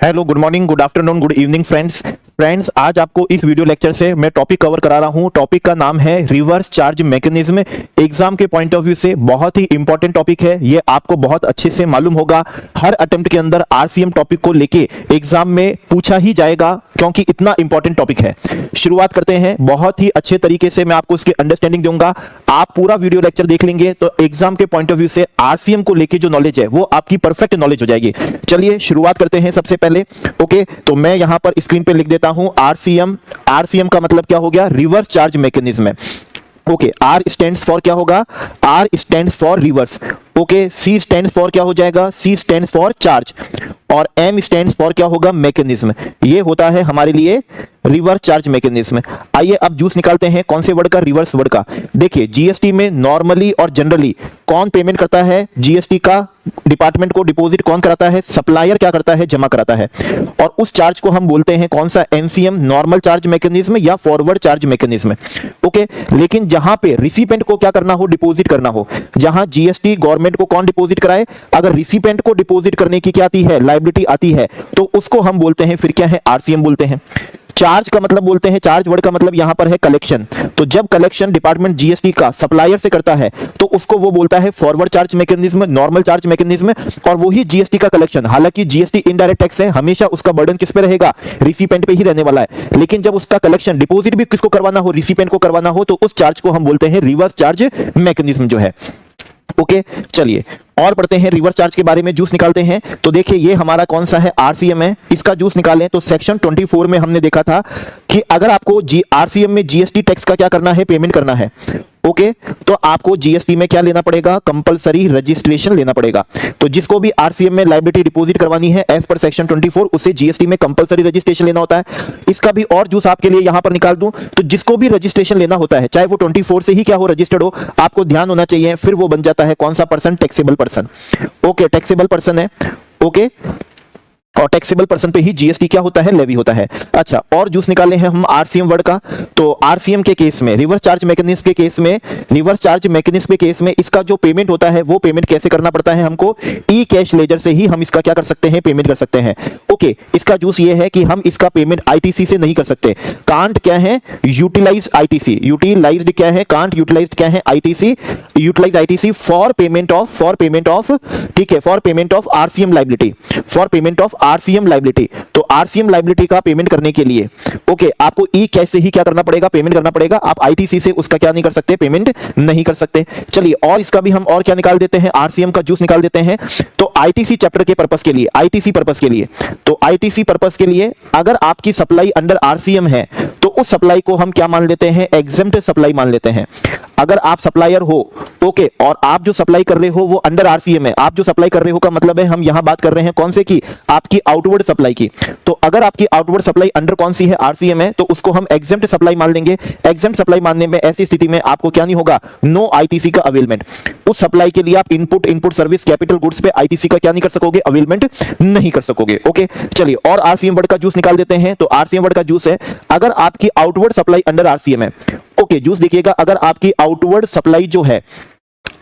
Hello, good morning, good afternoon, good evening friends, आज आपको इस वीडियो लेक्चर से मैं टॉपिक कवर करा रहा हूं। टॉपिक का नाम है रिवर्स चार्ज मैकेनिज्म। एग्जाम के पॉइंट ऑफ व्यू से बहुत ही इंपॉर्टेंट टॉपिक है। ये आपको बहुत अच्छे से मालूम होगा। हर अटेम्प्ट के अंदर आरसीएम टॉपिक को लेके एग्जाम में पूछा ही जाएगा, क्योंकि इतना इंपॉर्टेंट टॉपिक है। शुरुआत करते हैं। बहुत ही अच्छे तरीके से मैं आपको इसकी अंडरस्टैंडिंग दूंगा। आप पूरा वीडियो लेक्चर देख लेंगे तो एग्जाम के पॉइंट ऑफ व्यू से आरसीएम को लेके जो नॉलेज है वो आपकी परफेक्ट नॉलेज हो जाएगी। चलिए शुरुआत करते हैं। सबसे पहले ओके, तो मैं यहां पर स्क्रीन पे लिख देता हूं आरसीएम। आरसीएम का मतलब क्या हो गया? रिवर्स चार्ज मैकेनिज्म है। ओके, आर स्टैंड्स फॉर क्या होगा? R stands for reverse. Okay, C stands for क्या हो जाएगा? C stands for charge. और एम स्टैंड्स फॉर क्या होगा? मैकेनिज्म। ये होता है हमारे लिए रिवर्स चार्ज मैकेनिज्म। आइए अब जूस निकालते हैं। कौन से वर्ड का? रिवर्स वर्ड का। देखिए, जीएसटी में नॉर्मली और जनरली कौन पेमेंट करता है? जीएसटी का डिपार्टमेंट को डिपॉजिट कौन कराता है? सप्लायर क्या करता है? जमा कराता है। और उस चार्ज को हम बोलते हैं कौन सा? एनसीएम, नॉर्मल चार्ज मैकेनिज्म या फॉरवर्ड चार्ज मैकेनिज्म। ओके, लेकिन जहां पे रिसिपेंट को क्या करना हो? डिपॉजिट करना हो। जहां जीएसटी गवर्नमेंट को कौन डिपॉजिट कराए? अगर रिसिपेंट को डिपॉजिट करने की क्या आती है? लायबिलिटी आती है, तो उसको हम बोलते हैं फिर क्या है? आरसीएम बोलते हैं। चार्ज का मतलब बोलते हैं, चार्ज वर्ड का मतलब यहां पर है कलेक्शन। तो जब कलेक्शन डिपार्टमेंट जीएसटी का सप्लायर से करता है तो उसको वो बोलता है forward charge mechanism, normal charge mechanism. और वही जीएसटी का कलेक्शन, हालांकि जीएसटी इनडायरेक्ट टैक्स है, हमेशा उसका बर्डन किस पे रहेगा? रिसिपेंट पे ही रहने वाला है। लेकिन जब उसका कलेक्शन, डिपॉजिट भी किसको करवाना हो? रिसिपेंट को करवाना हो, तो उस चार्ज को हम बोलते हैं रिवर्स चार्ज मैकेनिज्म जो है। ओके, चलिए और पढ़ते हैं रिवर्स चार्ज के बारे में। जूस निकालते हैं। तो देखिए, ये हमारा कौन सा है? आरसीएम है। इसका जूस निकालें तो सेक्शन 24 में हमने देखा था कि अगर आपको आरसीएम में जीएसटी टैक्स का क्या करना है? पेमेंट करना है। ओके, तो आपको जीएसटी में क्या लेना पड़ेगा? कंपलसरी रजिस्ट्रेशन लेना पड़ेगा। तो जिसको भी आरसीएम में लायबिलिटी डिपॉजिट करवानी है एज पर सेक्शन 24, उसे जीएसटी में कंपलसरी रजिस्ट्रेशन लेना होता है। इसका भी और जूस आपके लिए यहां पर निकाल दूं तो जिसको भी रजिस्ट्रेशन लेना होता है, चाहे वो 24 से ही क्या हो? रजिस्टर्ड हो, आपको ध्यान होना चाहिए, फिर वो बन जाता है कौन सा person? Taxable person. Okay, taxable person है। ओके, और टैक्सेबल पर्सन पे ही जीएसटी क्या होता है? लेवी होता है। अच्छा, और जूस निकाले हैं हम आरसीएम वर्ड का। तो आरसीएम के केस में, रिवर्स चार्ज मैकेनिज्म के केस में, रिवर्स चार्ज मैकेनिज्म के केस में इसका जो पेमेंट होता है वो पेमेंट कैसे करना पड़ता है हमको? ई कैश लेजर से ही हम इसका क्या कर सकते हैं? पेमेंट कर सकते हैं। ओके, इसका जूस ये है कि हम इसका पेमेंट आईटीसी से नहीं कर सकते। कांट क्या है? Utilise ITC. यूटिलाइज्ड क्या है? कांट। यूटिलाइज्ड क्या है? ITC. Utilise ITC for payment of ठीक है, for payment of RCM liability, for payment of RCM liability. तो आरसीएम लायबिलिटी का पेमेंट करने के लिए ओके, आपको ई कैश से ही क्या करना पड़ेगा? पेमेंट करना पड़ेगा। आप आईटीसी से उसका क्या नहीं कर सकते? पेमेंट नहीं कर सकते। चलिए, और इसका भी हम और क्या निकाल देते हैं? आरसीएम का जूस निकाल देते हैं। तो आईटीसी चैप्टर के पर्पस के लिए, आईटीसी पर्पस के लिए, तो आईटीसी पर्पस के लिए अगर आपकी सप्लाई अंडर आरसीएम है तो उस सप्लाई को हम क्या मान लेते हैं? एग्जेम्प्ट सप्लाई मान लेते हैं। अगर आप सप्लायर हो ओके, और आप जो सप्लाई कर रहे हो वो अंडर आरसीएम है, आप जो सप्लाई कर रहे हो का मतलब है हम यहां बात कर रहे हैं कौन से की? आपकी आउटवर्ड सप्लाई की। तो अगर आपकी आउटवर्ड सप्लाई अंडर कौन सी है? आरसीएम है, तो उसको हम एग्जेम्प्ट सप्लाई मान लेंगे। एग्जेम्प्ट सप्लाई मानने में ऐसी स्थिति में आपको क्या नहीं होगा? नो आईटीसी का अवेलमेंट। उस सप्लाई के लिए आप इनपुट सर्विस कैपिटल गुड्स पे आईटीसी का क्या नहीं कर सकोगे? अवेलमेंट नहीं कर सकोगे। ओके, चलिए और आरसीएम वर्ड का जूस निकाल देते हैं। तो आरसीएम वर्ड का जूस है, अगर आपकी आउटवर्ड सप्लाई अंडर आरसीएम है, ओके, जूस देखिएगा, अगर आपकी आउटवर्ड सप्लाई जो है,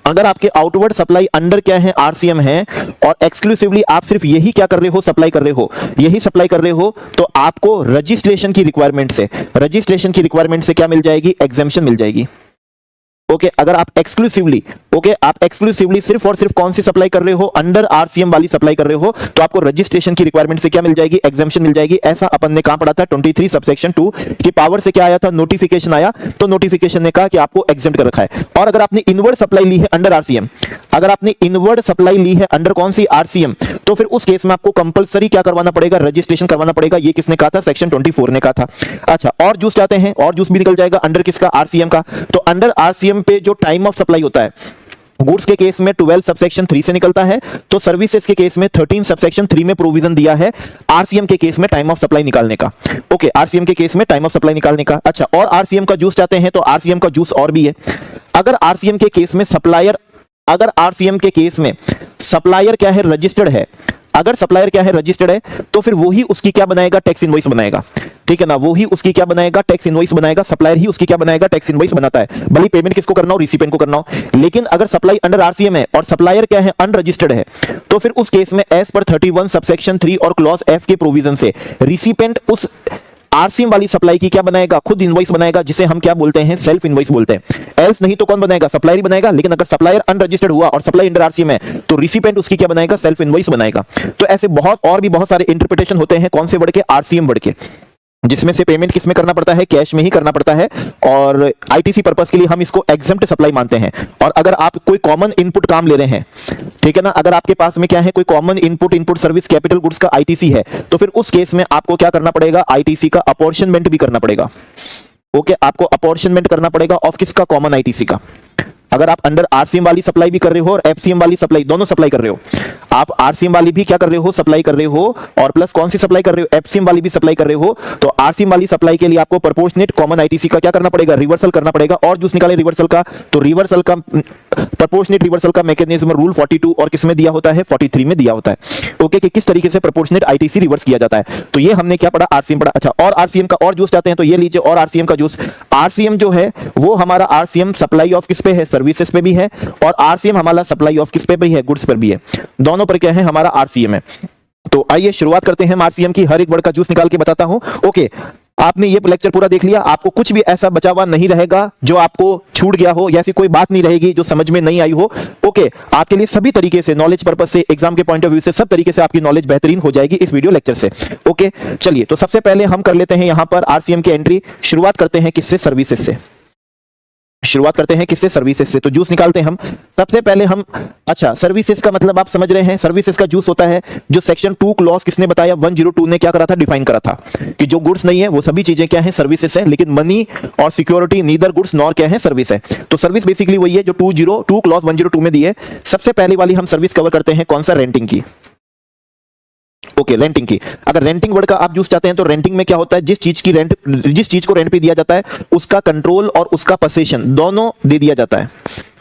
अगर आपके आउटवर्ड सप्लाई अंडर क्या है? आरसीएम है, और एक्सक्लूसिवली आप सिर्फ यही क्या कर रहे हो? सप्लाई कर रहे हो, यही सप्लाई कर रहे हो, तो आपको रजिस्ट्रेशन की रिक्वायरमेंट से, रजिस्ट्रेशन की रिक्वायरमेंट से क्या मिल जाएगी? एग्जेम्पशन मिल जाएगी। ओके, अगर आप एक्सक्लूसिवली आप एक्सक्लूसिवली सिर्फ और सिर्फ कौन सी सप्लाई कर रहे हो? अंडर आरसीएम वाली सप्लाई कर रहे हो, तो आपको रजिस्ट्रेशन की रिक्वायरमेंट से क्या मिल जाएगी? एग्जेम्पशन मिल जाएगी। ऐसा अपन ने कहां पढ़ा था? 23 सबसेक्शन 2 की पावर से क्या आया था? नोटिफिकेशन आया, तो नोटिफिकेशन ने कहा कि आपको एग्जेम्प्ट कर रखा है। और अगर आपने इनवर्ड सप्लाई ली है अंडर आरसीएम, अगर आपने इनवर्ड सप्लाई ली है अंडर कौन सी? आरसीएम, तो फिर उस केस में आपको कंपलसरी क्या करवाना पड़ेगा? रजिस्ट्रेशन करवाना पड़ेगा। ये किसने कहा था? सेक्शन 24 ने कहा था। अच्छा, और जूस चाहते हैं, और जूस भी निकल जाएगा अंडर किसका? आरसीएम का। तो अंडर आरसीएम पे जो टाइम ऑफ सप्लाई होता है, गुड्स के केस में 12 सबसेक्शन 3 से निकलता है, तो सर्विसेज के केस में 13 सबसेक्शन 3 में प्रोविजन दिया है आरसीएम के केस में टाइम ऑफ सप्लाई निकालने का। ओके, आरसीएम के केस में टाइम ऑफ सप्लाई निकालने का। अच्छा, और आरसीएम का जूस चाहते हैं, तो आरसीएम का जूस और भी है। अगर आरसीएम के केस में सप्लायर, अगर आरसीएम के केस में सप्लायर क्या है? रजिस्टर्ड है, अगर सप्लायर क्या है? रजिस्टर्ड है, तो फिर वही उसकी क्या बनाएगा? टैक्स इनवॉइस बनाएगा। ठीक है ना, वो ही उसकी क्या बनाएगा, टैक्स इनवॉइस बनाएगा, सप्लायर ही उसकी क्या बनाएगा, टैक्स इनवॉइस बनाता है, भले पेमेंट किसको करना हो, रिसिपिएंट को करना हो। लेकिन अगर सप्लाई अंडर आरसीएम है और सप्लायर क्या है, अनरजिस्टर्ड है, तो फिर उस केस में एज पर 31 सबसेक्शन 3 और क्लॉज एफ के प्रोविजन से रिसिपिएंट उस आरसीएम वाली सप्लाई की क्या बनाएगा, खुद इनवॉइस बनाएगा, जिसे हम क्या बोलते हैं, सेल्फ इनवॉइस बोलते हैं। एल्स नहीं तो कौन बनाएगा, सप्लायर ही बनाएगा। लेकिन अगर सप्लायर अनरजिस्टर्ड हुआ और सप्लाई अंडर आरसीएम है तो रिसिपिएंट उसकी क्या बनाएगा, सेल्फ इनवॉइस बनाएगा। तो ऐसे बहुत और भी बहुत सारे इंटरप्रिटेशन होते हैं, कौन से वर्ड के, आरसीएम वर्ड के, जिसमें से पेमेंट किसमें करना पड़ता है, कैश में ही करना पड़ता है। और आईटीसी पर्पस के लिए हम इसको एग्जम्प्ट सप्लाई मानते हैं। और अगर आप कोई कॉमन इनपुट काम ले रहे हैं, ठीक है ना, अगर आपके पास में क्या है, कोई common input service capital goods का आईटीसी है, तो फिर उस केस में आपको क्या करना पड़ेगा, आईटीसी का अपॉर्शनमेंट भी करना पड़ेगा। ओके, आपको अपॉर्शनमेंट करना पड़ेगा ऑफ किसका, कॉमन आईटीसी का। अगर आप अंडर आरसीएम वाली सप्लाई भी कर रहे हो और एफसीएम वाली सप्लाई, दोनों सप्लाई कर रहे हो, आप आरसीएम वाली भी क्या कर रहे हो, सप्लाई कर रहे हो, और प्लस कौन सी सप्लाई कर रहे हो, एफसीएम वाली भी सप्लाई कर रहे हो, तो आरसीएम वाली सप्लाई के लिए आपको प्रोपोर्शनेट कॉमन आईटीसी का क्या करना पड़ेगा, रिवर्सल करना पड़ेगा। और जूस निकाले रिवर्सल का, तो रिवर्सल का प्रोपोर्शनेट रिवर्सल का मैकेनिज्म रूल 42 और किसमें दिया होता है, 43 में दिया होता है। ओके, कि किस तरीके से प्रोपोर्शनेट आईटीसी रिवर्स किया जाता है। तो ये हमने क्या पढ़ा, आरसीएम पढ़ा। अच्छा, और आरसीएम का और जूस चाहते हैं तो ये लीजिए, और आरसीएम का जूस। आरसीएम जो है वो हमारा आरसीएम सप्लाई ऑफ किस पे है, सर्विसेज पे भी है, और आरसीएम हमारा सप्लाई ऑफ किस पे भी है, गुड्स पर भी है। दोनों पर क्या है, हमारा आरसीएम है। तो आइए शुरुआत करते हैं आरसीएम की, हर एक वर्ड का जूस निकाल के बताता हूं। ओके, आपने ये लेक्चर पूरा देख लिया, आपको कुछ भी ऐसा बचा हुआ नहीं रहेगा जो आपको छूट गया हो, या ऐसी कोई बात नहीं रहेगी जो समझ में नहीं आई हो। ओके, आपके लिए सभी तरीके से नॉलेज पर्पस से, एग्जाम के पॉइंट ऑफ व्यू से, सब तरीके से आपकी नॉलेज बेहतरीन हो जाएगी इस वीडियो लेक्चर से। ओके, चलिए, तो सबसे पहले हम कर लेते हैं यहां पर आरसीएम की एंट्री। शुरुआत करते हैं किससे, सर्विसेज से। शुरुआत करते हैं किससे, सर्विसेज से। तो जूस निकालते हैं हम सबसे पहले हम। अच्छा, सर्विसेज का मतलब आप समझ रहे हैं, सर्विसेज का जूस होता है जो सेक्शन 2 क्लॉज किसने बताया, 102 ने क्या करा था, डिफाइन करा था कि जो गुड्स नहीं है वो सभी चीजें क्या है, सर्विसेज है। लेकिन मनी और सिक्योरिटी नीदर गुड्स नॉर क्या है, सर्विस है। तो सर्विस बेसिकली वही है जो 202 क्लॉज 102 में दी है। सबसे पहले वाली हम सर्विस कवर करते हैं, कौन सा, रेंटिंग की। ओके, रेंटिंग की। अगर रेंटिंग वर्ड का आप यूज चाहते हैं तो रेंटिंग में क्या होता है, जिस चीज को रेंट पे दिया जाता है उसका कंट्रोल और उसका पोसेशन दोनों दे दिया जाता है।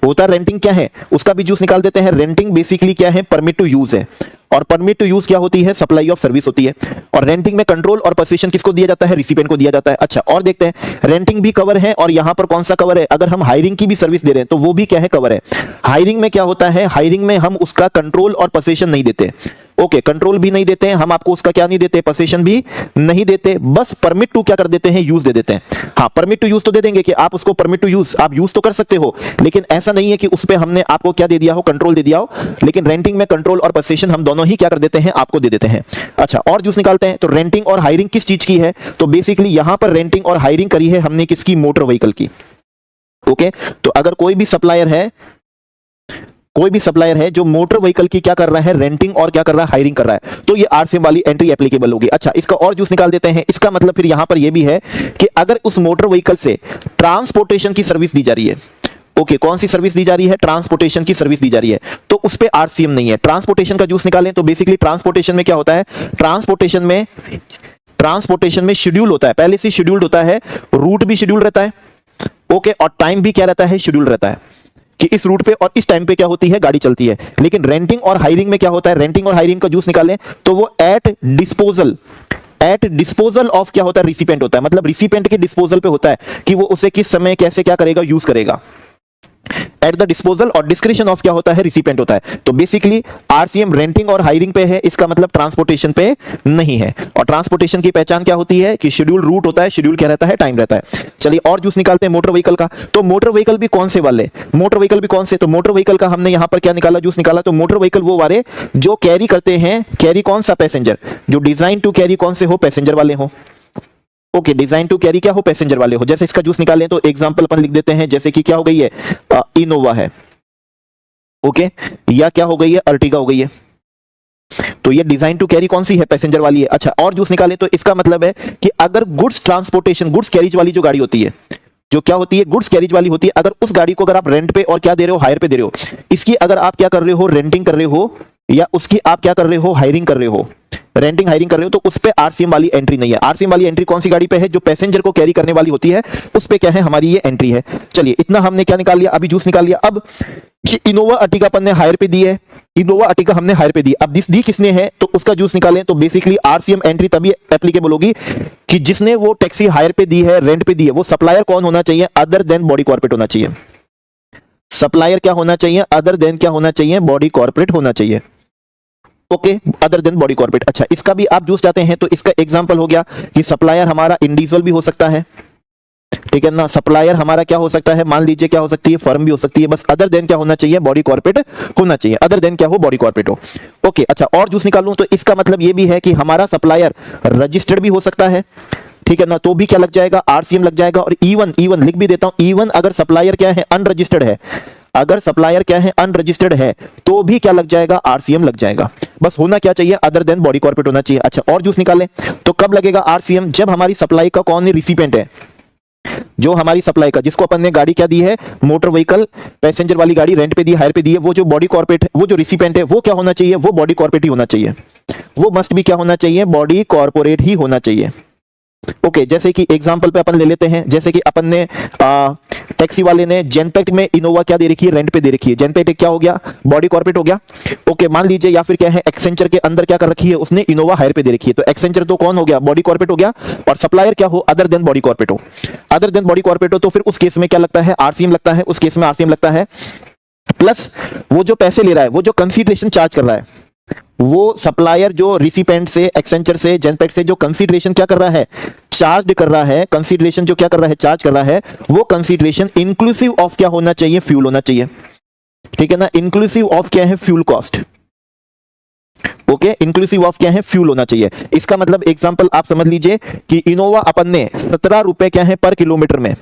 होता है रेंटिंग क्या है, उसका भी जूस निकाल देते हैं। रेंटिंग बेसिकली क्या है, परमिट टू यूज है, और परमिट टू यूज क्या होती है, सप्लाई ऑफ सर्विस होती है। और रेंटिंग में कंट्रोल और पोजीशन किसको दिया जाता है, रिसिपिएंट को दिया जाता है। अच्छा, और देखते हैं, रेंटिंग भी कवर है, और यहां पर कौन सा कवर है, अगर हम हायरिंग की भी सर्विस दे रहे हैं तो वो भी क्या है, कवर है। हायरिंग में क्या होता है, हायरिंग में हम उसका कंट्रोल और पोजीशन नहीं देते। ओके, कंट्रोल भी नहीं देते हैं हम, आपको उसका क्या नहीं देते, पोजीशन भी नहीं देते, बस परमिट टू क्या कर देते हैं, यूज दे देते हैं। हाँ, परमिट टू यूज तो दे देंगे कि आप उसको परमिट टू यूज आप यूज तो कर सकते हो, लेकिन ऐसा नहीं है कि उस पे हमने आपको क्या दे दिया हो, कंट्रोल दे दिया हो। लेकिन रेंटिंग में कंट्रोल और पोजीशन हम दोनों ही क्या कर देते हैं, आपको दे देते हैं। अच्छा, और जूस निकालते हैं। तो रेंटिंग और हायरिंग किस चीज की है, तो बेसिकली यहां पर रेंटिंग और हायरिंग करी है हमने किसकी, मोटर व्हीकल की। ओके, तो अगर कोई भी सप्लायर है जो मोटर व्हीकल की क्या कर रहा है, रेंटिंग और क्या कर रहा है, हायरिंग कर रहा है, तो ये आरसीएम वाली एंट्री एप्लीकेबल होगी। अच्छा, इसका और जूस निकाल देते हैं। इसका मतलब फिर यहां पर ये भी है कि अगर उस मोटर व्हीकल से ट्रांसपोर्टेशन की सर्विस दी जा रही है, ओके, कौन सी सर्विस दी जा रही है, ट्रांसपोर्टेशन की सर्विस दी जा रही है, तो उस पे आरसीएम नहीं है। ट्रांसपोर्टेशन का जूस निकालें तो बेसिकली ट्रांसपोर्टेशन में क्या होता है, ट्रांसपोर्टेशन में शेड्यूल होता है, पहले से शेड्यूल्ड होता है, रूट भी शेड्यूल रहता है। ओके, और टाइम भी क्या रहता है, शेड्यूल रहता है कि इस रूट पे और इस टाइम पे क्या होती है, गाड़ी चलती है। लेकिन रेंटिंग और हायरिंग में क्या होता है, रेंटिंग और हायरिंग का जूस निकालें तो वो एट डिस्पोजल ऑफ क्या होता है, रिसिपिएंट होता है। मतलब रिसिपिएंट के डिस्पोजल पे होता है कि वो उसे किस समय कैसे क्या करेगा, यूज करेगा। एट द डिस्पोजल और डिस्क्रिशन ऑफ क्या होता है, रिसिपिएंट होता है। तो बेसिकली आरसीएम रेंटिंग और हायरिंग पे है, इसका मतलब ट्रांसपोर्टेशन पे नहीं है। और ट्रांसपोर्टेशन की पहचान क्या होती है कि शेड्यूल रूट होता है, शेड्यूल क्या रहता है, टाइम रहता है। चलिए, और जूस निकालते हैं मोटर व्हीकल का। तो मोटर व्हीकल भी कौन से वाले, मोटर व्हीकल भी कौन से, तो मोटर व्हीकल का हमने यहां पर क्या निकाला, जूस निकाला। तो मोटर व्हीकल वो वाले जो कैरी करते हैं, कैरी कौन सा, पैसेंजर, जो डिजाइन टू कैरी कौन से हो, पैसेंजर वाले हो। ओके, डिजाइन टू कैरी क्या हो, पैसेंजर वाले हो। जैसे इसका जूस निकालें तो एग्जांपल अपन लिख देते हैं, जैसे कि क्या हो गई है, इनोवा है, ओके, या क्या हो गई है, अर्टिगा हो गई है। तो ये डिजाइन टू कैरी कौन सी है, पैसेंजर वाली है। अच्छा, और जूस निकालें तो इसका मतलब है कि अगर गुड्स ट्रांसपोर्टेशन, गुड्स कैरिज वाली जो गाड़ी होती है, जो क्या होती है, गुड्स कैरिज वाली होती है, अगर उस गाड़ी को अगर आप रेंट पे और क्या दे रहे हो, हायर पे दे रहे हो, इसकी अगर आप क्या कर रहे हो, रेंटिंग कर रहे हो, या उसकी आप क्या कर रहे हो, हायरिंग कर रहे हो, रेंटिंग हायरिंग कर रहे हो तो उस पे आरसीएम वाली एंट्री नहीं है। आरसीएम वाली एंट्री कौन सी गाड़ी पे है? जो पैसेंजर को कैरी करने वाली होती है उस पे क्या है हमारी ये एंट्री है। चलिए इतना हमने क्या निकाल लिया, अभी जूस निकाल लिया। अब इनोवा अर्टिगा अपन ने हायर पे दी है, इनोवा अर्टिगा हमने हायर पे दी, अब दी किसने है तो उसका जूस निकालें तो बेसिकली आरसीएम एंट्री तभी एप्लीकेबल होगी कि जिसने वो टैक्सी हायर पे दी है, रेंट पे दी है, वो सप्लायर कौन होना चाहिए? अदर देन बॉडी कॉर्पोरेट होना चाहिए। सप्लायर क्या होना चाहिए? अदर देन क्या होना चाहिए? बॉडी कॉर्पोरेट होना चाहिए। Okay, other then body corporate. अच्छा, इसका भी आप जूस चाहते हैं तो इसका एग्जांपल हो गया कि सप्लायर हमारा इंडिविजुअल भी हो सकता है, ठीक है ना। सप्लायर हमारा क्या हो सकता है? मान लीजिए क्या हो सकती है? फर्म भी हो सकती है। बस अदर देन क्या होना चाहिए? बॉडी कॉर्पोरेट होना चाहिए। अदर देन क्या हो? बॉडी कॉर्पोरेट हो। ओके, अच्छा और जूस निकालूं तो इसका मतलब ये भी है कि हमारा सप्लायर रजिस्टर्ड भी हो सकता है, ठीक है ना, तो भी क्या लग जाएगा? आरसीएम लग जाएगा। और इवन लिख भी देता हूं, इवन अगर सप्लायर क्या है? अनरजिस्टर्ड है, अगर सप्लायर क्या है? अनरजिस्टर्ड है, तो भी क्या लग जाएगा? आरसीएम लग जाएगा। बस होना क्या चाहिए? अदर देन बॉडी कॉर्पोरेट होना चाहिए। अच्छा और जूस निकालें तो कब लगेगा आरसीएम? जब हमारी सप्लाई का कौन है? रिसिपेंट है। जो हमारी सप्लाई का, जिसको अपन ने गाड़ी क्या दी है? मोटर व्हीकल पैसेंजर वाली गाड़ी रेंट पे दी, हायर पे दी है, वो जो बॉडी कॉर्पोरेट है, वो जो रिसिपेंट है, वो क्या होना चाहिए? वो बॉडी कॉर्पोरेट ही होना चाहिए। वो मस्ट भी क्या होना चाहिए? बॉडी कॉर्पोरेट ही होना चाहिए। ओके, जैसे कि एग्जांपल पे अपन ले लेते हैं, जैसे कि अपन ने टैक्सी वाले ने जेनपेक्ट में इनोवा क्या दे रखी है? रेंट पे दे रखी है। जेनपेक्ट क्या हो गया? बॉडी कॉर्पोरेट हो गया। ओके, मान लीजिए या फिर क्या है, एक्सेंचर के अंदर क्या कर रखी है उसने? इनोवा हायर पे दे रखी है, तो एक्सेंचर तो कौन हो गया? बॉडी कॉर्पोरेट हो गया। और सप्लायर क्या हो? अदर देन बॉडी कॉर्पोरेट हो। अदर देन बॉडी कॉर्पोरेट हो तो फिर उस केस में क्या लगता है? आरसीएम लगता है। उस केस में आरसीएम लगता है, प्लस वो जो पैसे ले रहा है, वो जो कंसीडरेशन चार्ज कर रहा है, वो सप्लायर जो रिसिपेंट से, एक्सेंचर से, जेनपेक्ट से जो कंसीडरेशन क्या कर रहा है? चार्ज कर रहा है। कंसीडरेशन जो क्या कर रहा है? चार्ज कर रहा है। वो कंसीडरेशन इंक्लूसिव ऑफ क्या होना चाहिए? फ्यूल होना चाहिए, ठीक है ना। इंक्लूसिव ऑफ क्या है? Fuel cost. Okay, inclusive of क्या है? फ्यूल होना चाहिए। इसका मतलब एग्जांपल आप समझ लीजिए कि इनोवा अपन ने 17 रुपए क्या है पर किलोमीटर में,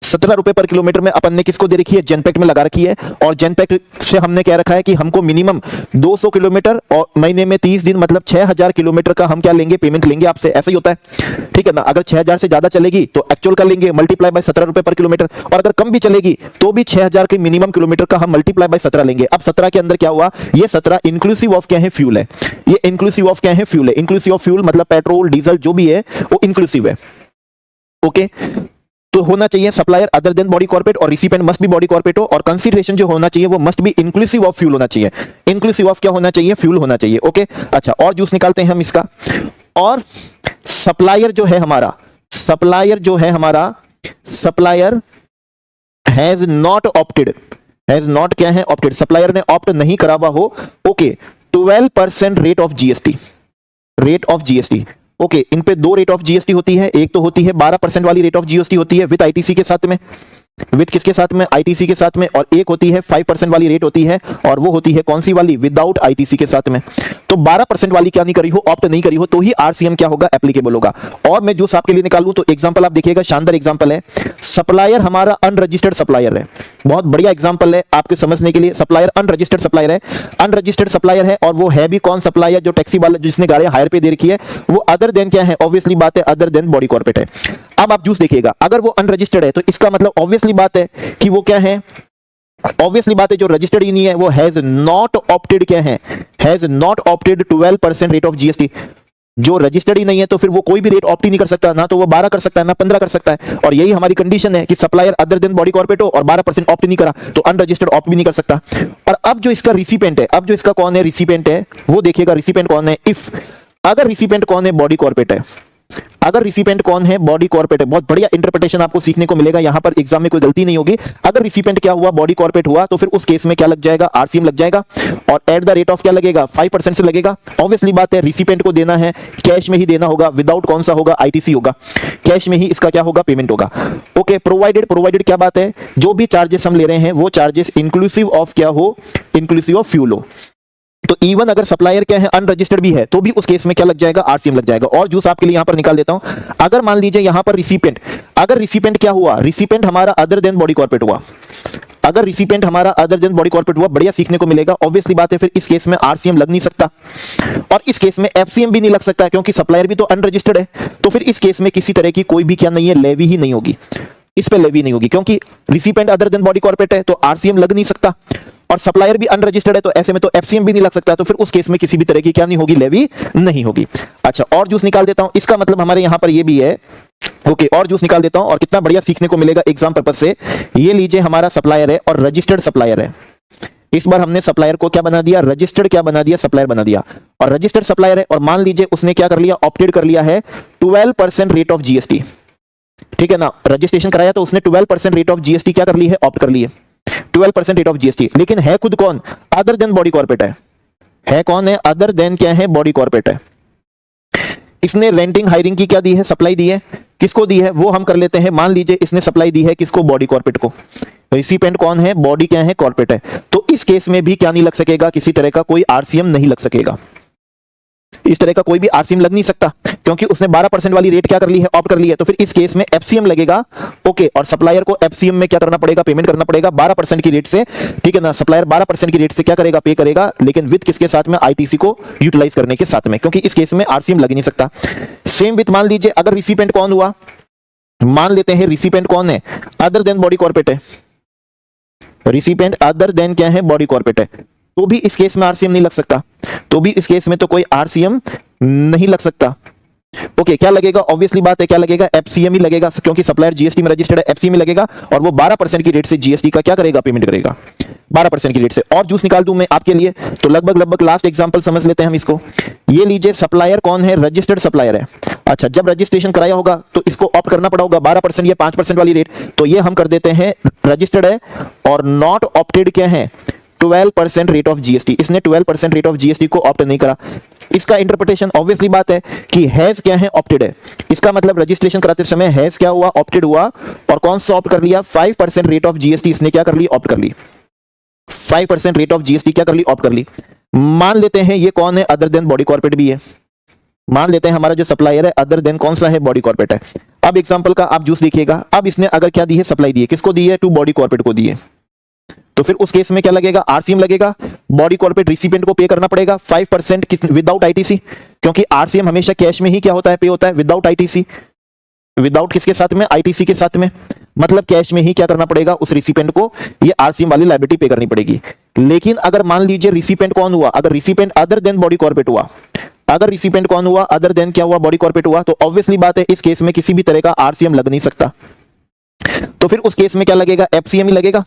17 रुपए पर किलोमीटर में अपन ने किसको दे रखी है? जेनपेक्ट में लगा रखी है। और जेनपेक्ट से हमने क्या रखा है कि हमको मिनिमम 200 किलोमीटर और महीने में 30 दिन मतलब 6000 किलोमीटर का हम क्या लेंगे? पेमेंट लेंगे आपसे। ऐसा ही होता है, ठीक है ना। अगर 6000 से ज्यादा चलेगी तो एक्चुअल का लेंगे मल्टीप्लाई बाय 17 रुपए पर किलोमीटर, और अगर कम भी चलेगी तो भी 6000 के मिनिमम किलोमीटर का हम मल्टीप्लाई बाय 17 लेंगे। अब 17 के अंदर क्या हुआ? ये 17 इंक्लूसिव ऑफ क्या है? फ्यूल है। ये इंक्लूसिव ऑफ क्या है? फ्यूल है। इंक्लूसिव ऑफ फ्यूल मतलब पेट्रोल, डीजल जो भी है वो इंक्लूसिव है। ओके, तो होना चाहिए supplier other then body corporate, और recipient must be body corporate हो, और कंसीडरेशन जो होना चाहिए वो must be inclusive of fuel होना चाहिए। इंक्लूसिव ऑफ क्या होना चाहिए? फ्यूल होना चाहिए। ओके, अच्छा और जूस निकालते हैं हम इसका। और सप्लायर जो है हमारा, सप्लायर जो है हमारा, supplier has not opted, has not क्या है? ऑप्टेड। सप्लायर ने ऑप्ट नहीं करा हुआ हो। Okay, 12% rate of GST, rate of GST. Okay, इन पे दो रेट ऑफ जीएसटी होती है। एक तो होती है 12% वाली रेट ऑफ जीएसटी होती है विद आईटीसी के साथ में, विद किसके साथ में? आईटीसी के साथ में। और एक होती है 5% वाली रेट होती है, और वो होती है कौन सी वाली? विदाउट आईटीसी के साथ में। तो 12% वाली क्या नहीं करी हो? ऑप्ट नहीं करी हो, तो ही आरसीएम क्या होगा? एप्लीकेबल होगा। और मैं जो आपके लिए निकालूं तो एग्जांपल आप देखिएगा, शानदार एग्जांपल है। सप्लायर हमारा अनरजिस्टर्ड सप्लायर है, बहुत बढ़िया एग्जांपल है आपके समझने के लिए। सप्लायर अनरजिस्टर्ड सप्लायर है, अनरजिस्टर्ड सप्लायर है, और वो है भी कौन? सप्लायर जो टैक्सी वाला जिसने गाड़ी हायर पे दे रखी है, वो अदर देन क्या है? ऑब्वियसली बात है अदर देन बॉडी कॉर्पोरेट है। अब आप जूस देखिएगा, अगर वो अनरजिस्टर्ड है तो इसका मतलब ऑब्वियसली बात है कि वो क्या है? ऑब्वियसली बात है जो रजिस्टर्ड ही नहीं है वो हैज नॉट ऑप्टेड क्या है? Has not opted 12% rate of GST. जो रजिस्टर्ड ही नहीं है तो फिर वो कोई भी रेट ऑप्ट ही नहीं कर सकता, ना तो वो 12 कर सकता है ना 15 कर सकता है। और यही हमारी कंडीशन है कि supplier other then body corporate हो और 12% ऑप्ट नहीं करा तो अनरजिस्टर्ड ऑप्ट भी नहीं कर सकता। और अब जो इसका रिसिपेंट है, अब जो इसका कौन है? रिसिपेंट है, वो देखिएगा रिसिपेंट कौन है। इफ अगर रिसिपेंट कौन है? बॉडी कॉर्पोरेट है। अगर रिसिपेंट कौन है? बॉडी कॉर्पोरेट है। बहुत बढ़िया इंटरप्रिटेशन आपको सीखने को मिलेगा, यहां पर एग्जाम में कोई गलती नहीं होगी। अगर रिसिपेंट क्या हुआ? बॉडी कॉर्पोरेट हुआ, तो फिर उस केस में क्या लग जाएगा? आरसीएम लग जाएगा। और एट द रेट ऑफ क्या लगेगा? 5% से लगेगा। ऑब्वियसली बात है रिसिपेंट को देना है कैश में ही देना होगा, विदाउट कौन सा होगा? आईटीसी होगा। कैश में ही इसका क्या होगा? पेमेंट होगा। ओके, प्रोवाइडेड, प्रोवाइडेड क्या बात है? जो भी चार्जेस हम ले रहे हैं वो चार्जेस इंक्लूसिव ऑफ क्या हो? इंक्लूसिव ऑफ फ्यूल हो। तो इवन अगर सप्लायर क्या है? अनरजिस्टर्ड भी है, तो भी उस केस में क्या लग जाएगा? आरसीएम लग जाएगा। और जूस आपके लिए यहां पर निकाल देता हूं। अगर मान लीजिए यहां पर रिसिपेंट, अगर रिसिपेंट क्या हुआ? रिसिपेंट हमारा अदर देन बॉडी कॉर्पोरेट हुआ। अगर रिसिपेंट हमारा अदर देन बॉडी कॉर्पोरेट हुआ, बढ़िया सीखने को मिलेगा। ऑब्वियसली बात है फिर इस केस में आरसीएम लग नहीं सकता, और इस केस में एफसीएम भी नहीं लग सकता, क्योंकि सप्लायर भी तो अनरजिस्टर्ड है। तो फिर इस केस में किसी तरह की कोई भी क्या नहीं है? लेवी ही नहीं होगी, इस पे लेवी नहीं होगी, क्योंकि recipient other then body corporate है तो आरसीएम लग नहीं सकता। और सप्लायर भी अनरजिस्टर्ड है, तो ऐसे में तो एफसीएम भी नहीं लग सकता, तो फिर उस केस में किसी भी तरह की क्या नहीं होगी, लेवी नहीं होगी। अच्छा, और जूस निकाल देता हूं, इसका मतलब हमारे यहां पर ये भी है। ओके, और जूस निकाल देता हूं, और कितना बढ़िया सीखने को मिलेगा एग्जाम पर्पज से। ये लीजिए हमारा सप्लायर है और रजिस्टर्ड सप्लायर है। इस बार हमने सप्लायर को क्या बना दिया, रजिस्टर्ड क्या बना दिया, सप्लायर बना दिया। और रजिस्टर्ड सप्लायर है, और मान लीजिए उसने क्या कर लिया, ऑप्टेड कर लिया है 12% रेट ऑफ जीएसटी। ठीक है ना, रजिस्ट्रेशन कराया तो उसने 12% रेट ऑफ जीएसटी क्या कर ली है, ऑप्ट कर ली है, 12% रेट ऑफ जीएसटी। लेकिन है खुद कौन, अदर देन बॉडी कॉर्पोरेट है कौन है, अदर देन क्या है, बॉडी कॉर्पोरेट है। इसने रेंटिंग हायरिंग की क्या दी है, सप्लाई दी है। किसको दी है वो हम कर लेते हैं, मान लीजिए इसने सप्लाई दी है किसको, बॉडी कॉर्पोरेट को। रिसिपेंट कौन है, बॉडी क्या है, कॉर्पोरेट है। तो इस केस में भी क्या नहीं लग सकेगा, किसी तरह का कोई आरसीएम नहीं लग सकेगा। इस तरह का कोई भी आरसीएम लग नहीं सकता, क्योंकि उसने 12% वाली रेट क्या कर ली है, ऑप्ट कर ली है। तो फिर इस केस में एफसीएम लगेगा। ओके, और सप्लायर को एफसीएम में क्या करना पड़ेगा, पेमेंट करना पड़ेगा 12% की रेट से। ठीक है ना, सप्लायर 12% की रेट से क्या करेगा, पे करेगा, लेकिन विद किसके साथ में, आईटीसी को यूटिलाइज करने के साथ में, क्योंकि इस केस में आरसीएम लग नहीं सकता। सेम विथ मान लीजिए अगर रिसिपेंट कौन हुआ, मान लेते हैं रिसिपेंट कौन है, अदर देन बॉडी कॉर्पोरेट है। रिसिपेंट अदर देन क्या है, बॉडी कॉर्पोरेट है, तो भी इस केस में आरसीएम नहीं लग सकता। तो भी इस केस में तो कोई आरसीएम नहीं लग सकता। ओके, क्या लगेगा, ऑब्वियसली बात है क्या लगेगा, एफसीएम ही लगेगा, क्योंकि सप्लायर जीएसटी में रजिस्टर्ड है, एफसीएम ही लगेगा। और वो 12% की रेट से जीएसटी का क्या करेगा, पेमेंट करेगा 12% की रेट से। और जूस निकाल दूं मैं आपके लिए, तो लगभग लास्ट एग्जांपल समझ लेते हैं हम इसको। ये लीजिए सप्लायर कौन है, रजिस्टर्ड सप्लायर है। अच्छा, जब रजिस्ट्रेशन कराया होगा तो इसको ऑप्ट करना पड़ा होगा 12% या 5% वाली रेट, तो ये हम कर देते हैं रजिस्टर्ड है, और नॉट ऑप्टेड क्या है, 12% रेट ऑफ जीएसटी। इसने 12% रेट ऑफ जीएसटी को ऑप्ट नहीं करा। इसका इंटरप्रिटेशन ऑब्वियसली बात है कि हैज क्या है, ऑप्टेड है। इसका मतलब रजिस्ट्रेशन कराते समय हैज क्या हुआ, ऑप्टेड हुआ, और कौन सा ऑप्ट कर लिया, 5% रेट ऑफ जीएसटी इसने क्या कर ली, ऑप्ट कर ली। 5% रेट ऑफ जीएसटी क्या कर ली, ऑप्ट कर ली। मान लेते हैं ये कौन है, अदर देन बॉडी कॉर्पोरेट भी है। मान लेते हैं हमारा जो सप्लायर है अदर देन कौन सा है, बॉडी कॉर्पोरेट है। अब एग्जांपल का आप जूस देखिएगा, अब इसने अगर क्या दी है, सप्लाई दी है, किसको दी है, टू बॉडी कॉर्पोरेट को दी है। तो फिर उस केस में क्या लगेगा, आरसीएम लगेगा। बॉडी कॉर्पोरेट रिसिपेंट को पे करना पड़ेगा 5% विदाउट आईटीसी, क्योंकि आरसीएम हमेशा कैश में ही क्या होता है, पे होता है, विदाउट आईटीसी। विदाउट किसके साथ में, आईटीसी के साथ में, मतलब कैश में ही क्या करना पड़ेगा, उस रिसिपेंट को ये आरसीएम वाली लायबिलिटी पे करनी पड़ेगी। लेकिन अगर मान लीजिए रिसिपेंट कौन हुआ, अगर recipient other then body corporate हुआ, अगर रिसिपेंट कौन हुआ, अदर देन क्या हुआ, बॉडी कॉर्पोरेट हुआ, तो ऑब्वियसली बात है इस केस में किसी भी तरह का आरसीएम लग नहीं सकता। तो फिर उस केस में क्या लगेगा, एफसीएम ही लगेगा।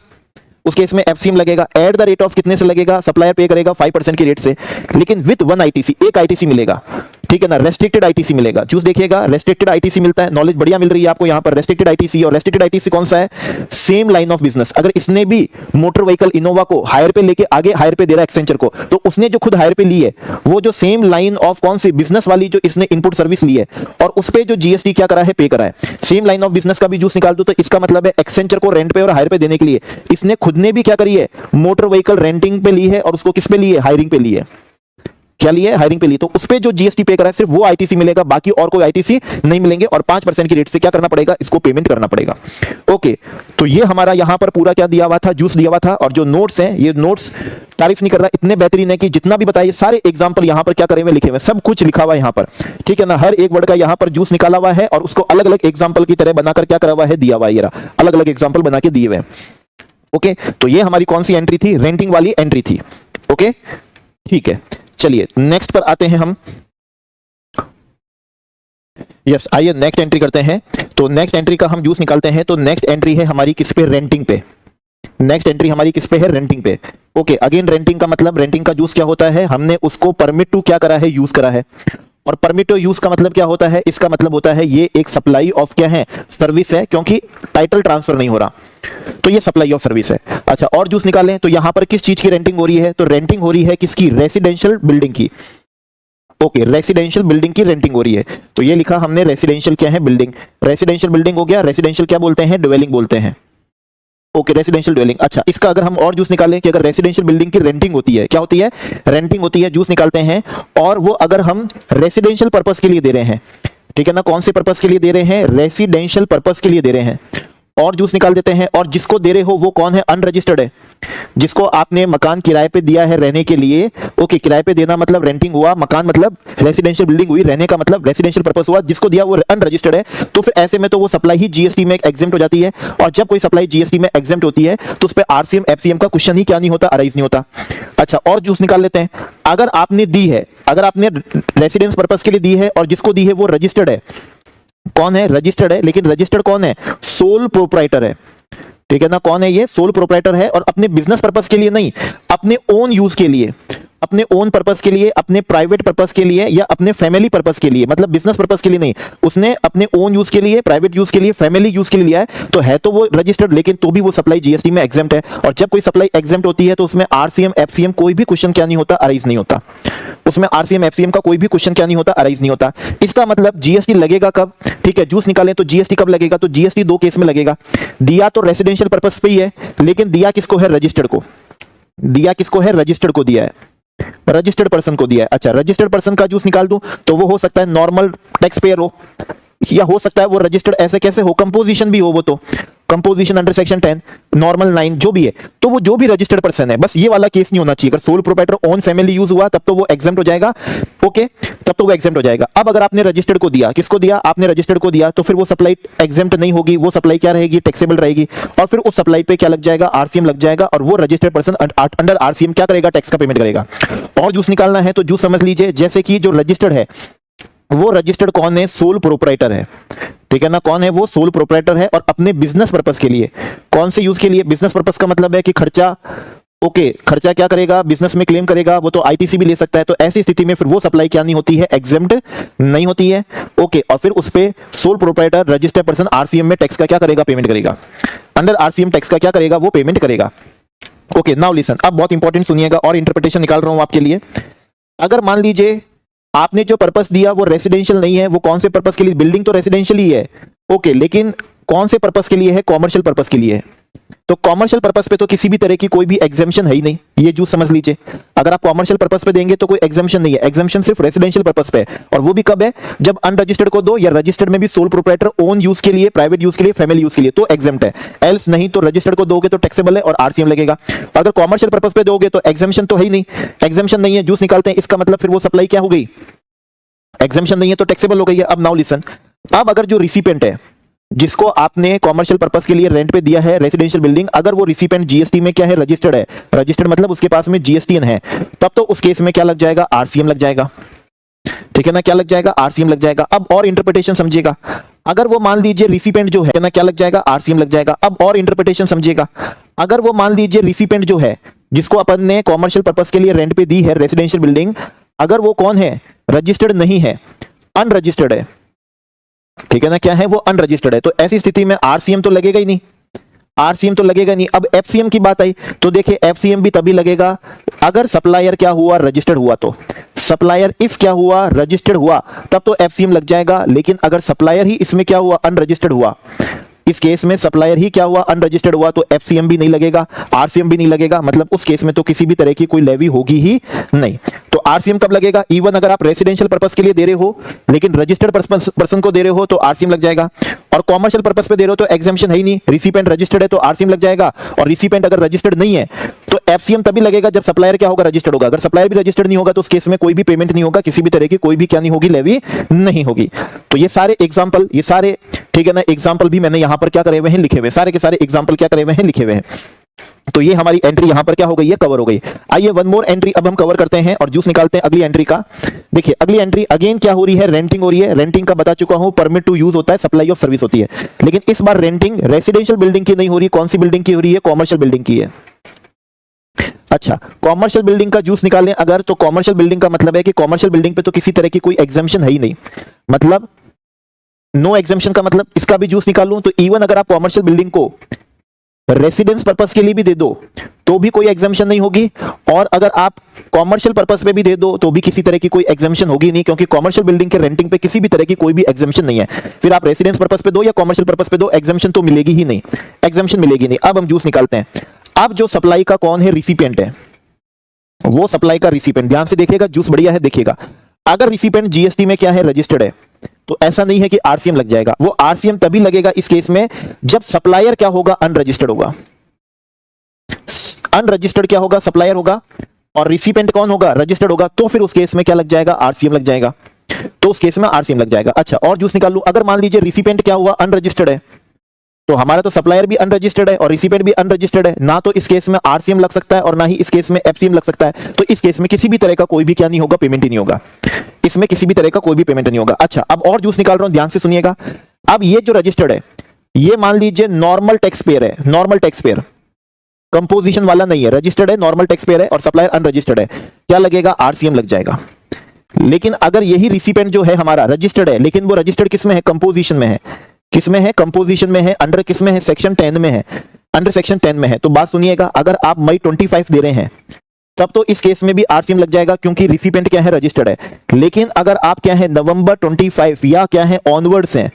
उस केस में एफसीएम लगेगा, एट द रेट ऑफ कितने से लगेगा, सप्लायर पे करेगा 5% की रेट से, लेकिन विद 1 आईटीसी, एक आईटीसी मिलेगा। ठीक है ना, रेस्ट्रिक्टेड आईटीसी मिलेगा। जूस देखिएगा, रेस्ट्रिक्टेड आईटीसी मिलता है, नॉलेज बढ़िया मिल रही है आपको यहाँ पर। रेस्ट्रिक्टेड आईटीसी, और रेस्ट्रिक्टेड आईटीसी कौन सा है, सेम लाइन ऑफ बिजनेस। अगर इसने भी मोटर व्हीकल इनोवा को हायर पे लेके आगे हायर पे दे रहा है एक्सेंचर को, तो उसने जो खुद हायर पे ली है, वो जो सेम लाइन ऑफ कौन सी बिजनेस वाली जो इसने इनपुट सर्विस ली है, और उस पे जो जीएसटी क्या करा है, पे करा है, सेम लाइन ऑफ बिजनेस का भी जूस निकाल दो। तो इसका मतलब है एक्सेंचर को रेंट पे और हायर पे देने के लिए इसने खुद ने भी क्या करी है, मोटर व्हीकल रेंटिंग पे ली है, और उसको किस पे ली है, हायरिंग पे ली है। क्या लिए, हायरिंग पे ली। तो उस पे जो जीएसटी पे करा है सिर्फ वो आईटीसी मिलेगा, बाकी और कोई आईटीसी नहीं मिलेंगे, और 5% की रेट से क्या करना पड़ेगा, इसको पेमेंट करना पड़ेगा। ओके, तो ये हमारा यहां पर पूरा क्या दिया हुआ था, जूस दिया हुआ था। और जो नोट्स हैं, ये नोट्स तारीफ नहीं कर रहा, इतने बेहतरीन है कि जितना भी बताइए सारे एग्जाम्पल यहां पर क्या करे हुए, लिखे हुए, सब कुछ लिखा हुआ है यहां पर। ठीक है ना, हर एक वर्ड का यहां पर जूस निकाला हुआ है, और उसको अलग अलग एग्जाम्पल की तरह बनाकर क्या करा हुआ है, दिया हुआ है, अलग अलग एग्जाम्पल बना के दिए हुए। ओके, तो ये हमारी कौन सी एंट्री थी, रेंटिंग वाली एंट्री थी। ओके, ठीक है, चलिए नेक्स्ट पर आते हैं हम। यस, आइए नेक्स्ट एंट्री करते हैं। तो नेक्स्ट एंट्री का हम जूस निकालते हैं। तो नेक्स्ट एंट्री है हमारी किस पे, रेंटिंग पे। नेक्स्ट एंट्री हमारी किस पे है, रेंटिंग पे। ओके, अगेन रेंटिंग का मतलब, रेंटिंग का जूस क्या होता है, हमने उसको परमिट टू क्या करा है, यूज करा है। और परमिट टू यूज का मतलब क्या होता है, इसका मतलब होता है ये एक सप्लाई ऑफ क्या है, सर्विस है, क्योंकि टाइटल ट्रांसफर नहीं हो रहा, तो ये सप्लाई ऑफ सर्विस है। अच्छा, और जूस निकालें तो यहां पर किस चीज की रेंटिंग हो रही है, तो रेंटिंग हो रही है किसकी, रेसिडेंशियल बिल्डिंग की। ओके, रेसिडेंशियल बिल्डिंग की रेंटिंग हो रही है। तो ये लिखा हमने रेसिडेंशियल क्या है, बिल्डिंग। रेसिडेंशियल बिल्डिंग हो गया, रेसिडेंशियल क्या बोलते हैं, ड्वेलिंग बोलते हैं। Okay, residential dwelling. अच्छा, इसका अगर हम और जूस निकालें कि अगर रेसिडेंशियल बिल्डिंग की रेंटिंग होती है, क्या होती है, रेंटिंग होती है, जूस निकालते हैं। और वो अगर हम रेसिडेंशियल पर्पस के लिए दे रहे हैं, ठीक है ना, कौन से पर्पस के लिए दे रहे हैं, रेसिडेंशियल पर्पस के लिए दे रहे हैं, और जूस निकाल देते हैं। और जिसको दे रहे हो वो कौन है? अनरजिस्टर्ड है। जिसको आपने मकान किराए पे दिया है रहने के लिए, ओके, किराए पे देना मतलब रेंटिंग हुआ, मकान मतलब रेसिडेंशियल बिल्डिंग हुई, रहने का मतलब रेसिडेंशियल पर्पस हुआ, जिसको दिया वो अनरजिस्टर्ड है, तो फिर ऐसे में तो वो सप्लाई ही जीएसटी में एग्जेम्प्ट हो जाती है। और जब कोई सप्लाई जीएसटी में एग्जेम्प्ट होती है तो उस पर आरसीएम एफसीएम का क्वेश्चन ही क्या नहीं होता, अराइज नहीं होता। अच्छा, और जूस निकाल लेते हैं। अगर आपने दी है, अगर आपने रेसिडेंस पर्पस के लिए दी है और जिसको दी है वो रजिस्टर्ड है, कौन है? रजिस्टर्ड है। लेकिन रजिस्टर्ड कौन है? सोल प्रोप्राइटर है, ठीक है ना। कौन है ये? सोल प्रोप्राइटर है। और अपने बिजनेस पर्पस के लिए नहीं, अपने ओन यूज के लिए, अपने ओन पर्पस के लिए, अपने प्राइवेट पर्पस के लिए या अपने फैमिली पर्पस के लिए, मतलब बिजनेस पर्पस के लिए नहीं, उसने अपने ओन यूज के लिए, प्राइवेट यूज के लिए, फैमिली यूज के लिए लिया है, तो है तो वो रजिस्टर्ड, लेकिन तो भी वो सप्लाई जीएसटी में एग्जेम्प्ट है। और जब कोई सप्लाई एग्जेम्प्ट होती है तो उसमें आरसीएम एफसीएम कोई भी क्वेश्चन क्या नहीं होता, अराइज नहीं होता। उसमें आरसीएम एफसीएम का कोई भी क्वेश्चन क्या नहीं होता, अराइज नहीं होता। इसका मतलब जीएसटी लगेगा कब? ठीक है, जूस निकालें तो जीएसटी कब लगेगा? तो जीएसटी दो केस में लगेगा। दिया तो रेसिडेंशियल पर्पस पे ही है, लेकिन दिया किसको है? रजिस्टर्ड को। दिया किसको है? रजिस्टर्ड को दिया है, रजिस्टर्ड पर्सन को दिया है। अच्छा, रजिस्टर्ड पर्सन का जूस निकाल दूं तो वो हो सकता है नॉर्मल टैक्स पेयर हो, या हो सकता है वो रजिस्टर्ड ऐसे कैसे हो, कंपोजिशन भी हो, वो तो कंपोजिशन अंडर सेक्शन 10 नॉर्मल 9 जो भी है, तो वो जो भी रजिस्टर्ड पर्सन है, बस ये वाला केस नहीं होना चाहिए। अगर sole proprietor own family use हुआ तब तो वो एग्जेम्प्ट हो जाएगा, ओके, तब तो वो एग्जेम्प्ट हो जाएगा। अब अगर आपने रजिस्टर्ड को दिया, किसको दिया? आपने रजिस्टर्ड को दिया, तो फिर वो सप्लाई एग्जेम्प्ट नहीं होगी, वो सप्लाई क्या रहेगी? टैक्सेबल रहेगी। और फिर उस सप्लाई पे क्या लग जाएगा? आरसीएम लग जाएगा। और वो रजिस्टर्ड पर्सन अंडर आरसीएम क्या करेगा? टैक्स का पेमेंट करेगा। और जूस निकालना है तो जूस समझ लीजिए, जैसे कि जो रजिस्टर्ड है वो रजिस्टर्ड कौन है? सोल प्रोप्राइटर है, ठीक है ना। कौन है वो? सोल प्रोप्राइटर है। और अपने बिजनेस पर्पस के लिए, कौन से यूज के लिए? बिजनेस पर्पस का मतलब है कि खर्चा, ओके, खर्चा क्या करेगा? बिजनेस में क्लेम करेगा, वो तो आईटीसी भी ले सकता है। तो ऐसी स्थिति में फिर वो सप्लाई क्या नहीं होती है? एग्जेम्प्ट नहीं होती है, ओके। और फिर उस पे sole proprietor registered person RCM में टैक्स का क्या करेगा? पेमेंट करेगा। अंडर आरसीएम टैक्स का क्या करेगा? वो पेमेंट करेगा, ओके। नाउ लिसन, अब बहुत इंपॉर्टेंट सुनिएगा और इंटरप्रिटेशन निकाल रहा हूं आपके लिए। अगर मान लीजिए आपने जो पर्पस दिया वो रेसिडेंशियल नहीं है, वो कौन से पर्पस के लिए? बिल्डिंग तो रेसिडेंशियल ही है, ओके, लेकिन कौन से पर्पस के लिए है? कॉमर्शियल पर्पस के लिए है। तो कॉमर्शियल पर्पस पे तो किसी भी तरह की कोई भी एग्जेम्पशन है ही नहीं, ये जूस समझ लीजिए। अगर आप कॉमर्शियल पर्पस पे देंगे तो कोई एग्जेम्पशन नहीं है, एग्जेम्पशन सिर्फ रेसिडेंशियल पर्पस पे है। और वो भी कब है? जब अनरजिस्टर्ड को दो, या रजिस्टर्ड में भी सोल प्रोप्राइटर ओन यूज के लिए, प्राइवेट यूज के लिए, फैमिली यूज के लिए, तो एग्जेम्प्ट है। एल्स नहीं तो रजिस्टर्ड को दोगे तो टैक्सेबल है और आरसीएम लगेगा। अगर कॉमर्शियल पर्पस पे दोगे तो एग्जेम्पशन तो है ही नहीं, एग्जेम्पशन नहीं है, जूस निकालते हैं। इसका मतलब फिर वो सप्लाई क्या हो गई? एग्जेम्पशन नहीं है तो टैक्सेबल हो गई है। अब नाउ लिसन, अब अगर जो रिसिपेंट है, जिसको आपने कॉमर्शियल पर्पस के लिए रेंट पे दिया है रेसिडेंशियल बिल्डिंग, अगर वो रिसिपेंट जीएसटी में क्या है? रजिस्टर्ड है। रजिस्टर्ड मतलब उसके पास में जीएसटीएन है, तब तो उस केस में क्या लग जाएगा? आरसीएम लग जाएगा, ठीक है ना। क्या लग जाएगा? आरसीएम लग जाएगा। अब और इंटरप्रिटेशन समझिएगा, अगर वो मान लीजिए रिसिपेंट जो है ना, क्या लग जाएगा? आरसीएम लग जाएगा। अब और इंटरप्रिटेशन समझिएगा, अगर वो मान लीजिए रिसिपेंट जो है, जिसको अपन ने कॉमर्शियल पर्पस के लिए रेंट पे दी है रेसिडेंशियल बिल्डिंग, अगर वो कौन है? रजिस्टर्ड नहीं है, अनरजिस्टर्ड है, ठीक है ना। क्या है? वो अनरजिस्टर्ड है। तो ऐसी स्थिति में आरसीएम तो लगेगा ही नहीं, आरसीएम तो लगेगा नहीं। अब एफसीएम की बात आई तो देखिए, एफसीएम भी तभी लगेगा अगर सप्लायर क्या हुआ? रजिस्टर्ड हुआ। तो सप्लायर इफ क्या हुआ? रजिस्टर्ड हुआ, तब तो एफसीएम लग जाएगा। लेकिन अगर सप्लायर ही इसमें क्या हुआ? अनरजिस्टर्ड हुआ, इस केस में सप्लायर ही क्या हुआ? अनरजिस्टर्ड हुआ, तो एफसीएम भी नहीं लगेगा, आरसीएम भी नहीं लगेगा। मतलब उस केस में तो किसी भी तरह की कोई लेवी होगी ही नहीं। तो आरसीएम कब लगेगा? इवन अगर आप रेसिडेंशियल पर्पस के लिए दे रहे हो लेकिन रजिस्टर्ड पर्सन को दे रहे हो तो आरसीएम लग जाएगा। और कॉमर्शियल पर्पस पे दे रहे हो तो एग्जेम्पशन है ही नहीं, रिसिपेंट रजिस्टर्ड है तो आरसीएम लग जाएगा। और रिसिपेंट अगर रजिस्टर्ड नहीं है तो एफसीएम तभी लगेगा जब सप्लायर क्या होगा? रजिस्टर्ड होगा। अगर सप्लायर भी रजिस्टर्ड नहीं होगा तो उस केस में कोई भी पेमेंट नहीं होगा, किसी भी तरह की कोई भी क्या नहीं होगी? लेवी नहीं होगी। तो ये सारे एग्जाम्पल, ये सारे, ठीक है ना, एग्जाम्पल भी मैंने यहां पर क्या करे हुए हैं? लिखे हुए। सारे के सारे एग्जाम्पल क्या करे हुए हैं? लिखे हुए हैं। तो ये हमारी एंट्री यहां पर क्या हो गई है? कवर हो गई। आइए वन मोर एंट्री अब हम कवर करते हैं और जूस निकालते हैं अगली एंट्री का। देखिए अगली एंट्री अगेन क्या हो रही है? रेंटिंग हो रही है। रेंटिंग का बता चुका हूं, परमिट टू यूज होता है, सप्लाई ऑफ सर्विस होती है। लेकिन इस बार रेंटिंग रेसिडेंशियल बिल्डिंग की नहीं हो रही। कौन सी बिल्डिंग की हो रही है? कॉमर्शियल बिल्डिंग की है। अच्छा, कॉमर्शियल बिल्डिंग का जूस निकालें अगर, तो कॉमर्शियल बिल्डिंग का मतलब है कि कॉमर्शियल बिल्डिंग पे तो किसी तरह की कोई एग्जेम्पशन है ही नहीं, मतलब नो एग्जेम्पशन का मतलब इसका भी जूस निकाल लूं तो इवन अगर आप कॉमर्शियल बिल्डिंग को रेसिडेंस पर्पस के लिए भी दे दो तो भी कोई एग्जेम्पशन नहीं होगी। और अगर आप कॉमर्शियल पर्पस पे भी दे दो तो भी किसी तरह की कोई एग्जेम्पशन होगी नहीं, क्योंकि कॉमर्शियल बिल्डिंग के रेंटिंग पे किसी भी तरह की कोई भी एग्जेम्पशन नहीं है। फिर आप रेसिडेंस पर्पस पे दो या कॉमर्शियल पर्पस पे दो, एग्जेम्पशन तो मिलेगी ही नहीं, एग्जेम्पशन मिलेगी नहीं। अब हम जूस निकालते हैं। अब जो सप्लाई का कौन है? रिसिपिएंट है, वो सप्लाई का रिसिपिएंट। ध्यान से देखिएगा, जूस बढ़िया है, देखिएगा। अगर रिसिपिएंट जीएसटी में क्या है? रजिस्टर्ड है, तो ऐसा नहीं है कि आरसीएम लग जाएगा, वो आरसीएम तभी लगेगा इस केस में जब सप्लायर क्या होगा, अनरजिस्टर्ड होगा। अनरजिस्टर्ड क्या होगा, सप्लायर होगा, और रिसिपेंट कौन होगा, रजिस्टर्ड होगा, तो फिर उस केस में क्या लग जाएगा, आरसीएम लग जाएगा। तो उस केस में आरसीएम लग जाएगा। अच्छा, और जूस निकाल लूं, अगर मान लीजिए रिसिपेंट क्या हुआ, अनरजिस्टर्ड है, तो हमारा तो सप्लायर भी अनरजिस्टर्ड है और रिसिपेंट भी अनरजिस्टर्ड है, ना तो इस केस में आरसीएम लग सकता है और ना ही इस केस में एफसीएम लग सकता है। तो इस केस में किसी भी तरह का कोई भी क्या नहीं होगा, पेमेंट ही नहीं होगा, इसमें किसी भी तरह का कोई भी पेमेंट नहीं होगा। अच्छा, अब और जूस निकाल रहा हूं, ध्यान से सुनिएगा। अब ये जो रजिस्टर्ड है, ये मान लीजिए नॉर्मल टैक्स पेयर है, नॉर्मल टैक्स पेयर, कंपोजिशन वाला नहीं है, रजिस्टर्ड है, नॉर्मल टैक्स पेयर है और सप्लायर अनरजिस्टर्ड है, क्या लगेगा, आरसीएम लग जाएगा। लेकिन अगर यही रिसिपेंट जो है हमारा रजिस्टर्ड है, लेकिन वो रजिस्टर्ड किस में है, कंपोजिशन में है, किस में है, कंपोजिशन में है, अंडर किस में है, सेक्शन 10 में है, अंडर सेक्शन 10 में है। तो बात सुनिएगा, अगर आप मई 25 दे रहे हैं तब तो इस केस में भी आरसीएम लग जाएगा क्योंकि रिसिपेंट क्या है, रजिस्टर्ड है। लेकिन अगर आप क्या है, नवंबर 25 या क्या है, ऑनवर्ड्स हैं,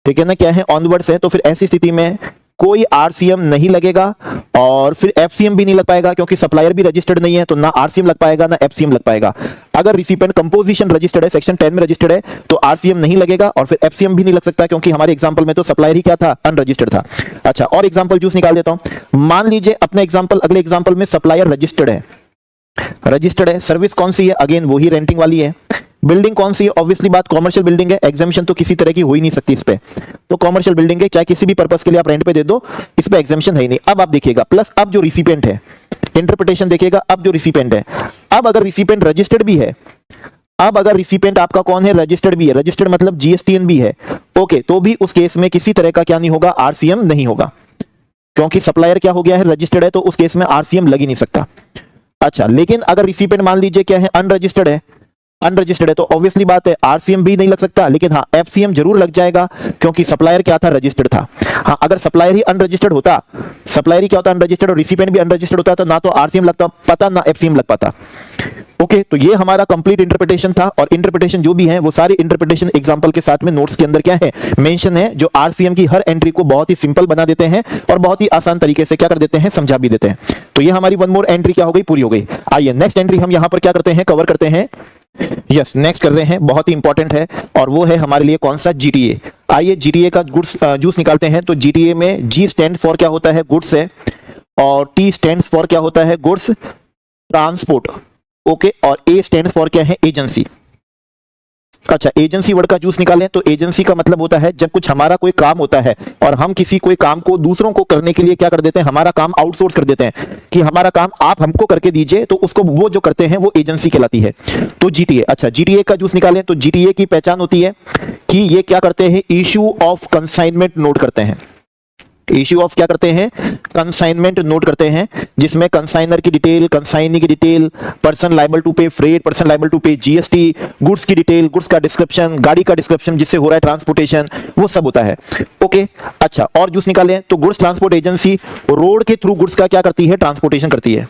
ठीक है ना, क्या है, ऑनवर्ड्स है, तो फिर ऐसी स्थिति में कोई आरसीएम नहीं लगेगा और फिर एफसीएम भी नहीं लग पाएगा क्योंकि सप्लायर भी रजिस्टर्ड नहीं है, तो ना आरसीएम लग पाएगा ना एफसीएम लग पाएगा। अगर रिसिपेंट कंपोजिशन रजिस्टर्ड है, सेक्शन 10 में रजिस्टर्ड है, तो आरसीएम नहीं लगेगा और फिर एफसीएम भी नहीं लग सकता क्योंकि हमारे एग्जांपल में तो सप्लायर ही क्या था, अनरजिस्टर्ड था। अच्छा, और एग्जांपल जूस निकाल देता हूं। मान लीजिए अपने एग्जांपल, अगले एग्जांपल में सप्लायर रजिस्टर्ड है, रजिस्टर्ड है, सर्विस कौन सी है, अगेन वही रेंटिंग वाली है, बिल्डिंग कौन सी है, ऑब्वियसली बात कॉमर्शियल बिल्डिंग है, एग्जामिशन तो किसी तरह की हो ही नहीं सकती इस पे, तो कॉमर्शियल बिल्डिंग है, चाहे किसी भी पर्पस के लिए आप रेंट पे दे दो, इस पे एग्जामिशन है ही नहीं। अब आप देखिएगा, प्लस अब जो रिसिपेंट है, इंटरप्रिटेशन देखिएगा, अब जो रिसिपेंट है, अब अगर रिसिपेंट रजिस्टर्ड भी है, अब अगर रिसिपेंट आपका कौन है, रजिस्टर्ड भी है, रजिस्टर्ड मतलब जीएसटीएन भी है, ओके, तो भी उस केस में किसी तरह का क्या नहीं होगा, आरसीएम नहीं होगा क्योंकि सप्लायर क्या हो गया है, रजिस्टर्ड है, तो उस केस में आरसीएम लग ही नहीं सकता। अच्छा, लेकिन अगर रिसिपेंट मान लीजिए क्या है, अनरजिस्टर्ड है, अनरजिस्टर्ड है, तो ऑब्वियसली बात है आरसीएम भी नहीं लग सकता, लेकिन हाँ एफसीएम जरूर लग जाएगा क्योंकि सप्लायर क्या था, रजिस्टर्ड था। हाँ, अगर सप्लायर ही अनरजिस्टर्ड होता, सप्लायर ही क्या होता, अनरजिस्टर्ड, और रिसिपेंट भी अनरजिस्टर्ड होता, तो ना तो आरसीएम लगता पता ना एफसीएम लग पाता। ओके, तो ये हमारा कंप्लीट इंटरप्रिटेशन था और इंटरप्रिटेशन जो भी है वो सारी इंटरप्रिटेशन एग्जांपल के साथ में नोट्स के अंदर क्या है, मेंशन है, जो आरसीएम की हर एंट्री को बहुत ही सिंपल बना देते हैं और बहुत ही आसान तरीके से क्या कर देते हैं, समझा भी देते हैं। तो ये हमारी वन मोर एंट्री क्या हो गई, पूरी हो गई। आइए नेक्स्ट एंट्री हम यहां पर क्या करते हैं, कवर करते हैं। यस, नेक्स्ट कर रहे हैं, बहुत ही इंपॉर्टेंट है और वो है हमारे लिए कौन सा, जीटीए। आइए जीटीए का गुड्स जूस निकालते हैं। तो जीटीए में जी स्टैंड फॉर क्या होता है, गुड्स है, और टी स्टैंड फॉर क्या होता है, गुड्स ट्रांसपोर्ट, ओके, और ए स्टैंड फॉर क्या है, एजेंसी। अच्छा, एजेंसी वर्ड का जूस निकालें तो एजेंसी का मतलब होता है जब कुछ हमारा कोई काम होता है और हम किसी कोई काम को दूसरों को करने के लिए क्या कर देते हैं, हमारा काम आउटसोर्स कर देते हैं कि हमारा काम आप हमको करके दीजिए, तो उसको वो जो करते हैं वो एजेंसी कहलाती है। तो जीटीए, अच्छा जीटीए का जूस निकालें तो जीटीए की पहचान होती है कि ये क्या करते हैं, इश्यू ऑफ कंसाइनमेंट नोट करते हैं। इश्यू ऑफ क्या करते हैं, कंसाइनमेंट नोट करते हैं, जिसमें कंसाइनर की डिटेल, कंसाइनी की डिटेल, पर्सन लायबल टू पे फ्रेट, पर्सन लायबल टू पे जीएसटी, गुड्स की डिटेल, गुड्स का डिस्क्रिप्शन, गाड़ी का डिस्क्रिप्शन जिससे हो रहा है ट्रांसपोर्टेशन, वो सब होता है। ओके, अच्छा, और जूस निकालें तो गुड्स ट्रांसपोर्ट एजेंसी रोड के थ्रू गुड्स का क्या करती है, ट्रांसपोर्टेशन करती है।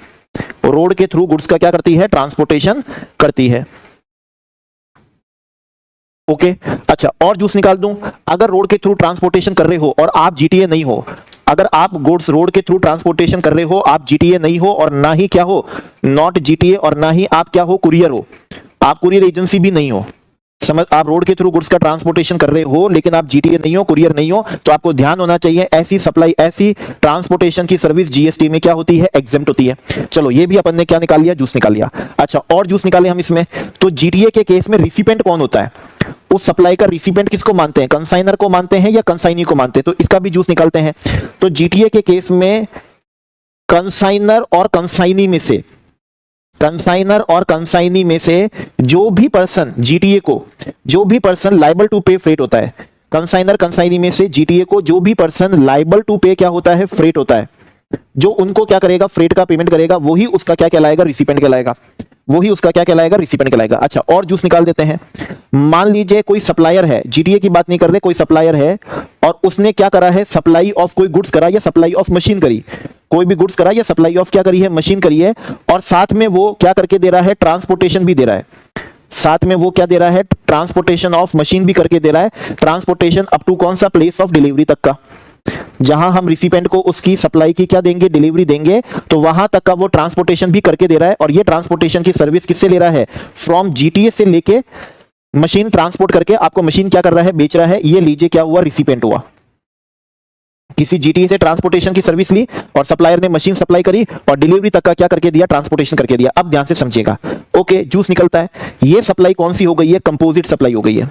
रोड के थ्रू गुड्स का क्या करती है, ट्रांसपोर्टेशन करती है। ओके, अच्छा, और जूस निकाल दूं, अगर रोड के थ्रू ट्रांसपोर्टेशन कर रहे हो और आप जीटीए नहीं हो, अगर आप गुड्स रोड के थ्रू ट्रांसपोर्टेशन कर रहे हो, आप जीटीए नहीं हो और ना ही क्या हो, नॉट जीटीए, और ना ही आप क्या हो, कुरियर हो, आप कुरियर एजेंसी भी नहीं हो, समझ, आप रोड के थ्रू गुड्स का ट्रांसपोर्टेशन कर रहे हो लेकिन आप जीटीए नहीं हो, कुरियर नहीं हो, तो आपको ध्यान होना चाहिए ऐसी सप्लाई, ऐसी ट्रांसपोर्टेशन की सर्विस जीएसटी में क्या होती है, एग्जेम्प्ट होती है। चलो, ये भी अपन ने क्या निकाल लिया, जूस निकाल लिया। अच्छा, और जूस निकाले हम इसमें, तो जीटीए के केस में रिसिपेंट कौन होता है, उस सप्लाई का रिसिपेंट किसको मानते हैं, कंसाइनर को मानते हैं या कंसाइनी को मानते हैं, तो इसका भी जूस निकालते हैं। तो जीटीए के केस में कंसाइनर और कंसाइनी में से, कंसाइनर और कंसाइनी में से जो भी पर्सन जीटीए को, जो भी पर्सन लायबल टू पे फ्रेट होता है, कंसाइनर कंसाइनी में से जीटीए को जो भी पर्सन लायबल टू पे क्या होता है, फ्रेट होता है, जो उनको क्या करेगा, फ्रेट का पेमेंट करेगा, वही उसका क्या कहलाएगा, रिसिपेंट कहलाएगा, वही उसका क्या कहलाएगा, रिसिपेंट कहलाएगा। अच्छा, और जूस निकाल देते हैं। मान लीजिए कोई सप्लायर है, जीटीए की बात नहीं कर रहे, कोई सप्लायर है और उसने क्या करा है, सप्लाई ऑफ कोई गुड्स करा या सप्लाई ऑफ मशीन करी, कोई भी गुड्स करा या सप्लाई ऑफ क्या करी है, मशीन करी है, और साथ में वो क्या करके दे रहा है, ट्रांसपोर्टेशन भी दे रहा है, साथ में वो क्या दे रहा है, ट्रांसपोर्टेशन ऑफ मशीन भी करके दे रहा है, ट्रांसपोर्टेशन अप टू कौन सा, प्लेस ऑफ डिलीवरी तक का, जहां हम रिसिपेंट को उसकी सप्लाई की क्या देंगे, डिलीवरी देंगे, तो वहां तक का वो ट्रांसपोर्टेशन भी करके दे रहा है। और ये ट्रांसपोर्टेशन की सर्विस किससे ले रहा है, फ्रॉम जीटीए से लेके मशीन ट्रांसपोर्ट करके आपको मशीन क्या कर रहा है, बेच रहा है। ये लीजिए क्या हुआ, रिसिपेंट हुआ। किसी जीटीए से ट्रांसपोर्टेशन की सर्विस ली और सप्लायर ने मशीन सप्लाई करी और डिलीवरी तक का क्या करके दिया, ट्रांसपोर्टेशन करके दिया। अब ध्यान से समझिएगा। ओके, जूस निकलता है। ये सप्लाई कौन सी हो गई है, कंपोजिट सप्लाई हो गई है।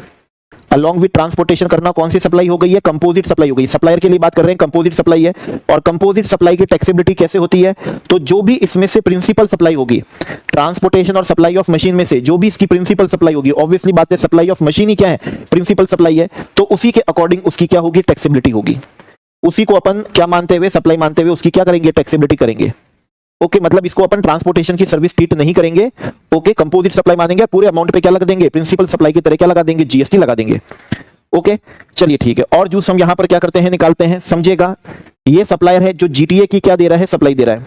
अलॉन्ग विद ट्रांसपोर्टेशन करना कौन सी सप्लाई हो गई है, कंपोजिट सप्लाई हो गई। सप्लायर के लिए बात कर रहे हैं, कंपोजिट सप्लाई है। और कंपोजिट सप्लाई की टैक्सेबिलिटी कैसे होती है, तो जो भी इसमें से प्रिंसिपल सप्लाई होगी, ट्रांसपोर्टेशन और सप्लाई ऑफ मशीन में से जो भी इसकी प्रिंसिपल सप्लाई होगी, ऑब्वियसली बात है सप्लाई ऑफ मशीन ही क्या है, प्रिंसिपल सप्लाई है, तो उसी के अकॉर्डिंग उसकी क्या होगी, टैक्सेबिलिटी होगी। उसी को अपन क्या मानते हुए, सप्लाई मानते हुए उसकी क्या करेंगे, टैक्सेबिलिटी करेंगे। ओके, मतलब इसको अपन ट्रांसपोर्टेशन की सर्विस ट्रीट नहीं करेंगे। ओके, कंपोजिट सप्लाई मानेंगे, पूरे अमाउंट पे क्या लगा देंगे, प्रिंसिपल सप्लाई की तरह क्या लगा देंगे, जीएसटी लगा देंगे। ओके, चलिए ठीक है। और जूस हम यहां पर क्या करते हैं, निकालते हैं, समझिएगा। ये सप्लायर है जो जीटीए की क्या दे रहा है, सप्लाई दे रहा है।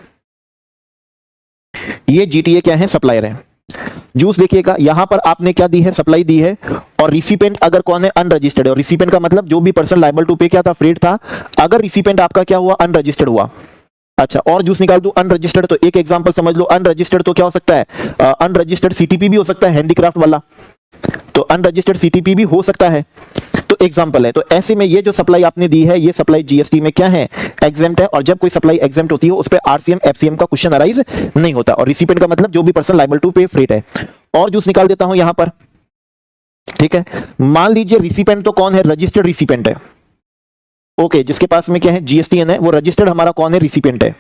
ये जीटीए क्या है, सप्लायर है। जूस देखिएगा, यहां पर आपने क्या दी है, सप्लाई दी है। और रिसिपेंट अगर कौन है, अनरजिस्टर्ड है। और रिसिपेंट का मतलब जो भी पर्सन लायबल टू पे क्या था, फ्रेट था। अगर रिसिपेंट आपका क्या हुआ, अनरजिस्टर्ड हुआ। अच्छा, और जूस निकाल दूं, अनरजिस्टर्ड, तो एक एग्जांपल समझ लो। अनरजिस्टर्ड तो क्या हो सकता है, अनरजिस्टर्ड सीटीपी भी हो सकता है, हैंडीक्राफ्ट वाला। तो अनरजिस्टर्ड सीटीपी भी हो सकता है, तो एग्जांपल है। तो ऐसे में ये जो सप्लाई आपने दी है, ये सप्लाई जीएसटी में क्या है, एग्जेम्प्ट है। और जब कोई सप्लाई एग्जेम्प्ट होती है, उस पर आरसीएम एफसीएम का क्वेश्चन अराइज नहीं होता। और रिसिपेंट का मतलब जो भी पर्सन लायबल टू पे फ्रेट है। और जूस निकाल देता हूं यहां पर, ठीक है। मान लीजिए रिसिपेंट तो कौन है, रजिस्टर्ड रिसिपेंट है। ओके, जिसके पास में क्या है, जीएसटीएन है, वो रजिस्टर्ड हमारा कौन है, रिसिपेंट है।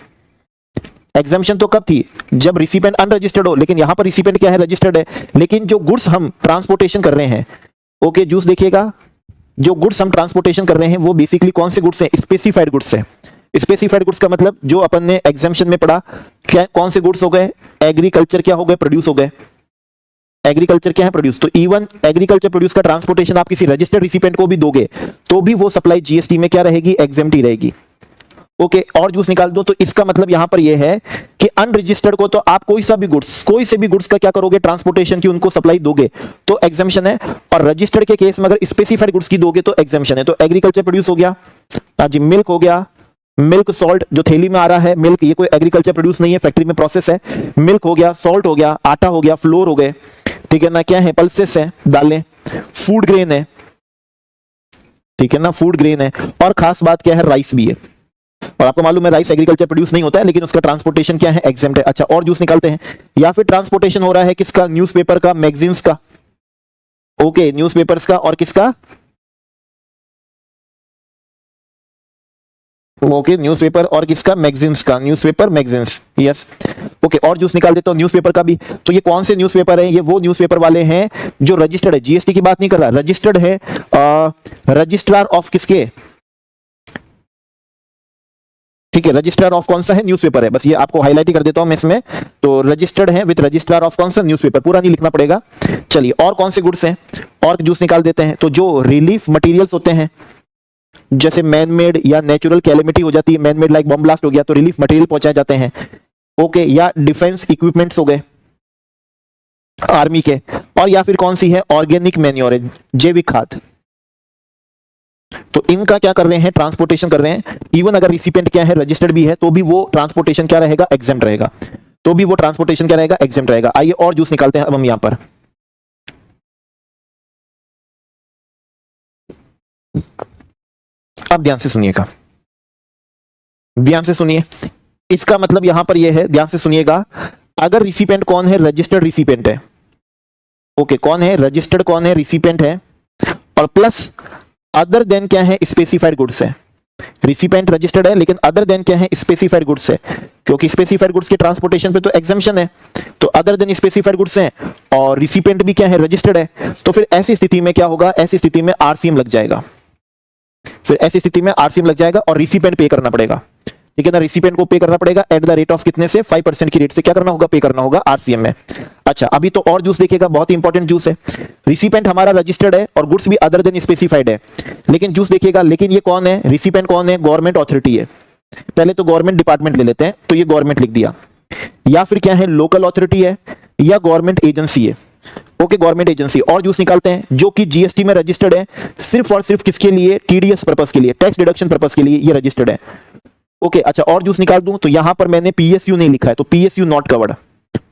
एग्जाम्पशन तो कब थी, जब रिसिपेंट अनरजिस्टर्ड हो, लेकिन यहां पर रिसिपेंट क्या है, रजिस्टर्ड है। लेकिन जो गुड्स हम ट्रांसपोर्टेशन कर रहे हैं, ओके जूस देखिएगा, जो गुड्स हम ट्रांसपोर्टेशन कर रहे हैं वो बेसिकली कौन से गुड्स हैं, स्पेसिफाइड गुड्स हैं। स्पेसिफाइड गुड्स का मतलब जो अपन ने एग्जाम्पशन में पढ़ा, क्या कौन से गुड्स हो गए, एग्रीकल्चर क्या हो गए, प्रोड्यूस हो गए। एग्रीकल्चर क्या है, प्रोड्यूस। तो इवन एग्रीकल्चर प्रोड्यूस का ट्रांसपोर्टेशन आप किसी रजिस्टर्ड रिसिपेंट को भी दोगे तो भी वो सप्लाई जीएसटी में क्या रहेगी, एग्जेम्प्ट ही रहेगी। ओके, और जूस निकाल दो। तो इसका मतलब यहां पर यह है कि अनरजिस्टर्ड को तो आप कोई से भी गुड्स का क्या करोगे, ट्रांसपोर्टेशन की उनको सप्लाई दोगे तो एग्जाम्पशन है। और रजिस्टर्ड के केस में अगर स्पेसिफाइड गुड्स की दोगे तो एग्जाम्पशन है। तो एग्रीकल्चर प्रोड्यूस हो गया, जी मिल्क हो गया, मिल्क सॉल्ट जो थैली में आ रहा है, मिल्क ये कोई एग्रीकल्चर प्रोड्यूस नहीं है, फैक्ट्री में प्रोसेस है। मिल्क हो गया, सॉल्ट हो गया, आटा हो गया, फ्लोर हो गए, ठीक है ना, क्या है, पल्सेस है, दालें, फूड ग्रेन है, ठीक है ना, फूड ग्रेन है। और खास बात क्या है, राइस भी है। और आपको मालूम है राइस एग्रीकल्चर प्रोड्यूस नहीं होता है, लेकिन उसका ट्रांसपोर्टेशन क्या है, एग्जेम्प्ट है। अच्छा, और जूस निकालते हैं। या फिर ट्रांसपोर्टेशन हो रहा है किसका, न्यूज़पेपर का, मैगजीन्स का। ओके, न्यूज़पेपर्स का और किसका, ओके न्यूज़पेपर और किसका, मैगजीन्स का, न्यूज़पेपर मैगजीन्स, यस। ओके, और जूस निकाल देता हूं न्यूज़पेपर का भी। तो ये कौन से न्यूज़पेपर है, ये वो न्यूज़पेपर वाले हैं जो रजिस्टर्ड है, जीएसटी की बात नहीं कर रहा, रजिस्टर्ड है, रजिस्ट्रार ऑफ किसके, ठीक है, रजिस्ट्रार ऑफ कौन सा है, न्यूज़पेपर है। बस ये आपको हाईलाइट कर देता हूं मैं इसमें। तो रजिस्टर्ड है विद रजिस्ट्रार ऑफ कौन सा, न्यूज़पेपर, पूरा नहीं लिखना पड़ेगा। चलिए, और कौन से गुड्स हैं, और जूस निकाल देते हैं। तो जो रिलीफ मटेरियल्स होते हैं, जैसे मैन मेड या नेचुरल कैलेमिटी हो जाती है, man made like bomb blast हो गया तो रिलीफ मटेरियल पहुंचाए जाते हैं। ओके, या डिफेंस इक्विपमेंट्स हो गए आर्मी के। और या फिर कौन सी है, ऑर्गेनिक मैन्योर, जैविक खाद। तो इनका क्या कर रहे हैं, ट्रांसपोर्टेशन कर रहे हैं। इवन अगर रिसिपेंट क्या है, रजिस्टर्ड भी है, तो भी वो ट्रांसपोर्टेशन क्या रहेगा, एग्जेम्प्ट रहेगा। तो भी वो ट्रांसपोर्टेशन क्या रहेगा, एग्जेम्प्ट रहेगा। आइए और जूस निकालते हैं अब हम यहां पर। अब ध्यान से सुनिएगा, ध्यान से सुनिए। इसका मतलब यहां पर यह है, ध्यान से सुनिएगा। अगर रिसिपेंट कौन है, रजिस्टर्ड रिसिपेंट है। ओके, कौन है, रजिस्टर्ड कौन है, रिसिपेंट है। और प्लस अदर देन क्या है, स्पेसिफाइड गुड्स है। रिसिपेंट रजिस्टर्ड है, लेकिन अदर देन क्या है, स्पेसिफाइड गुड्स है। क्योंकि स्पेसिफाइड गुड्स के ट्रांसपोर्टेशन पे तो एग्जम्पशन है, तो अदर देन स्पेसिफाइड गुड्स है। और रिसिपेंट भी क्या है, रजिस्टर्ड है। तो फिर ऐसी स्थिति में क्या होगा, ऐसी स्थिति में आरसीएम लग जाएगा। फिर ऐसी स्थिति में आरसीएम लग जाएगा और रिसिपेंट पे करना पड़ेगा, ठीक है ना। रिसिपेंट को पे करना पड़ेगा एट द रेट ऑफ कितने से, 5% की रेट से क्या करना होगा, पे करना होगा आरसीएम में। अच्छा, अभी तो और जूस देखिएगा, बहुत इंपॉर्टेंट जूस है। रिसिपेंट हमारा रजिस्टर्ड है और गुड्स भी अदर देन स्पेसिफाइड है। लेकिन जूस देखिएगा, लेकिन ये कौन है, रिसिपेंट कौन है, गवर्नमेंट अथॉरिटी है। पहले तो गवर्नमेंट डिपार्टमेंट ले लेते हैं, तो ये गवर्नमेंट लिख दिया। या फिर क्या है, लोकल अथॉरिटी है या गवर्नमेंट एजेंसी है। Okay, government agency. और जूस निकालते हैं, जो कि जीएसटी में रजिस्टर्ड है, सिर्फ और सिर्फ किसके लिए, टीडीएस पर्पस के लिए, टैक्स डिडक्शन पर्पस के लिए ये रजिस्टर्ड है। ओके, अच्छा, और जूस निकाल दूं। तो यहां पर मैंने पीएसयू नहीं लिखा है, तो पीएसयू नॉट कवर्ड।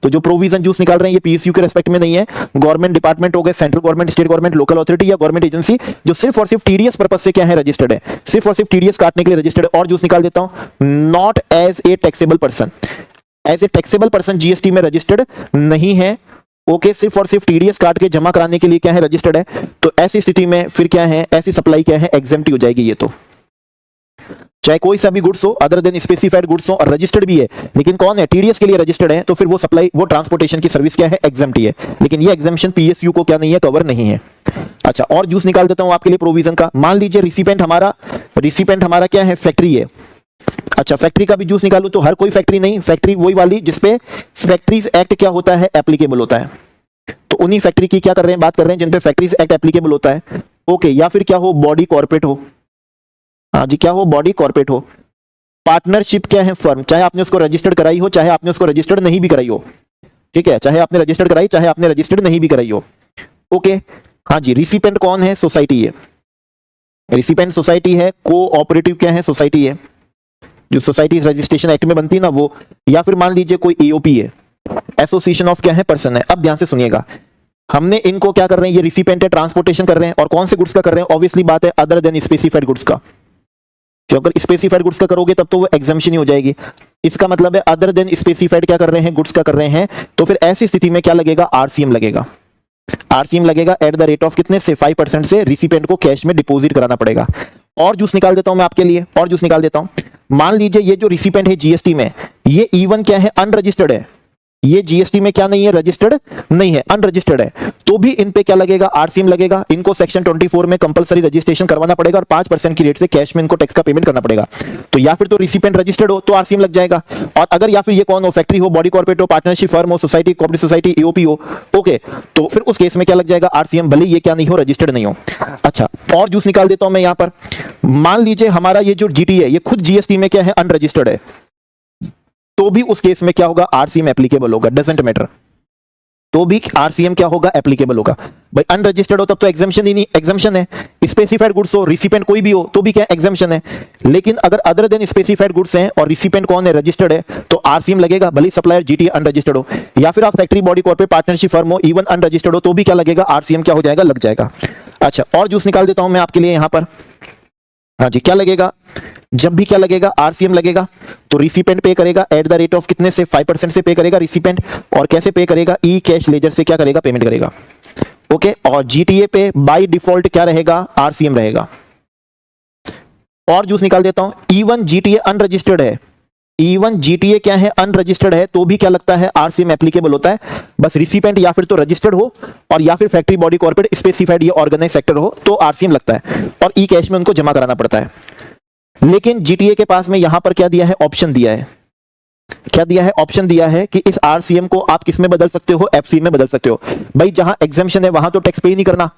तो जो प्रोविजन जूस निकाल रहे हैं ये पीएसयू के रेस्पेक्ट में नहीं है, गवर्नमेंट डिपार्टमेंट हो गए, central government, state government, local authority या गवर्नमेंट एजेंसी जो सिर्फ और सिर्फ टीडीएस पर्पस से क्या है रजिस्टर्ड है, सिर्फ और सिर्फ टीडीएस काटने के लिए रजिस्टर्ड है। और जूस निकाल देता हूं, not as a taxable person, as a taxable person GST में रजिस्टर्ड नहीं है। ओके, सिर्फ और सिर्फ टीडीएस काट के जमा कराने के लिए क्या है रजिस्टर्ड है। तो ऐसी स्थिति में फिर क्या है, ऐसी सप्लाई क्या है, एग्जेम्प्ट हो जाएगी। ये तो चाहे कोई सा भी गुड्स हो अदर देन स्पेसिफाइड गुड्स हो और रजिस्टर्ड भी है, लेकिन कौन है, टीडीएस के लिए रजिस्टर्ड है, तो फिर वो सप्लाई, वो ट्रांसपोर्टेशन की सर्विस क्या है, एग्जेम्प्ट ही है। लेकिन ये एग्जेम्पशन पीएसयू को क्या नहीं है, कवर नहीं है। अच्छा, और जूस निकाल देता हूं आपके लिए प्रोविजन का। मान लीजिए रिसिपेंट हमारा क्या है, फैक्ट्री है। अच्छा, फैक्ट्री का भी जूस निकालू तो हर कोई फैक्ट्री नहीं, फैक्ट्री वही वाली जिसपे फैक्ट्रीज एक्ट क्या होता है, एप्लीकेबल होता है। तो उन्हीं फैक्ट्री की क्या कर रहे हैं, बात कर रहे हैं जिनपे फैक्ट्रीज एक्ट एप्लीकेबल होता है। ओके, या फिर क्या हो, बॉडी कॉर्पोरेट हो, हाँ जी, क्या हो, बॉडी कॉर्पोरेट हो। पार्टनरशिप क्या है, फर्म, चाहे आपने उसको रजिस्टर्ड कराई हो, चाहे आपने उसको रजिस्टर्ड नहीं भी कराई हो, ठीक है, चाहे आपने रजिस्टर्ड कराई, चाहे आपने रजिस्टर्ड नहीं भी कराई हो। ओके, हाँ जी, रिसिपेंट कौन है, सोसाइटी है, रिसिपेंट सोसाइटी है। कोऑपरेटिव क्या है, सोसाइटी है, जो सोसाइटी रजिस्ट्रेशन एक्ट में बनती है ना वो। या फिर मान लीजिए कोई एओपी है, एसोसिएशन ऑफ क्या है, पर्सन है। अब ध्यान से सुनिएगा, हमने इनको क्या कर रहे हैं, ये रिसिपेंट है, ट्रांसपोर्टेशन कर रहे हैं, और कौन से गुड्स का कर रहे हैं, ऑब्वियसली बात है अदर देन स्पेसिफाइड गुड्स का। क्यों, अगर स्पेसिफाइड गुड्स का करोगे तब तो वो एग्जम्पशन ही हो जाएगी। इसका मतलब है अदर देन स्पेसिफाइड क्या कर रहे हैं, गुड्स का कर रहे हैं। तो फिर ऐसी स्थिति में क्या लगेगा, आरसीएम लगेगा। आरसीएम लगेगा एट द रेट ऑफ कितने से, 5% से रिसिपेंट को कैश में डिपॉजिट कराना पड़ेगा। और जूस निकाल देता हूं मैं आपके लिए, और जूस निकाल देता हूं। मान लीजिए ये जो रिसिपेंट है जीएसटी में, ये इवन क्या है, अनरजिस्टर्ड है। ये जीएसटी में क्या नहीं है, रजिस्टर्ड नहीं है, अनरजिस्टर्ड है, तो भी इन पे क्या लगेगा, आरसीएम लगेगा। इनको सेक्शन 24 में कंपलसरी रजिस्ट्रेशन करवाना पड़ेगा और 5% की रेट से कैश में इनको टैक्स का पेमेंट करना पड़ेगा। तो या फिर तो रिसिपेंट रजिस्टर्ड हो तो आरसीएम लग जाएगा, और अगर या फिर ये कौन हो, फैक्ट्री हो, बॉडी कॉर्पोरेट हो, पार्टनरशिप फर्म हो, सोसाइटी, कोऑपरेटिव सोसाइटी, एओपी हो, ओके, तो फिर उस केस में क्या लग जाएगा, आरसीएम, भले ये क्या नहीं हो, रजिस्टर्ड नहीं हो। अच्छा, और जूस निकाल देता हूं मैं यहां पर। मान लीजिए हमारा ये जो जीटी है, ये खुद जीएसटी में क्या है, अनरजिस्टर्ड है, तो भी उस केस में क्या होगा, आरसीएम एप्लीकेबल होगा, डजंट मैटर, तो भी आरसीएम क्या होगा, एप्लीकेबल होगा। भाई अनरजिस्टर्ड हो तब तो एग्जम्पशन ही नहीं, एग्जम्पशन है। स्पेसिफाइड गुड्स हो, रिसिपेंट कोई भी हो, तो भी क्या, एग्जम्पशन है। लेकिन अगर अदर देन स्पेसिफाइड गुड्स हैं और रिसिपेंट कौन है, रजिस्टर्ड है, तो आरसीएम लगेगा, भले सप्लायर जीटी अनरजिस्टर्ड हो। या फिर आप factory, body corporate, partnership firm हो, इवन अनरजिस्टर्ड हो, तो भी क्या लगेगा, आरसीएम क्या हो जाएगा, लग जाएगा। अच्छा, और जूस निकाल देता हूं मैं आपके लिए यहां पर। हाँ जी, क्या लगेगा, जब भी क्या लगेगा, आरसीएम लगेगा, तो रिसिपेंट पे करेगा एट द रेट ऑफ कितने से, 5% से पे करेगा रिसिपेंट। और कैसे पे करेगा, ई कैश लेजर से क्या करेगा, पेमेंट करेगा। ओके, और जीटीए पे बाय डिफॉल्ट क्या रहेगा, आरसीएम रहेगा। और जूस निकाल देता हूं, इवन जीटीए अनरजिस्टर्ड है, इवन जीटीए क्या है, अनरजिस्टर्ड है, तो भी क्या लगता है, आरसीएम एप्लीकेबल होता है। बस रिसिपेंट या फिर तो रजिस्टर्ड हो, और या फिर फैक्ट्री, बॉडी कॉर्पोरेट, स्पेसिफाइड या ऑर्गेनाइज सेक्टर हो, तो आरसीएम लगता है, और ई कैश में उनको जमा कराना पड़ता है। लेकिन जीटीए के पास में यहां पर क्या दिया है, ऑप्शन दिया है। क्या दिया है, ऑप्शन दिया है कि इस आरसीएम को आप किस में बदल सकते हो, एफसी में बदल सकते हो। भाई जहां एग्जेम्पशन है वहां तो टैक्स पे ही नहीं करना,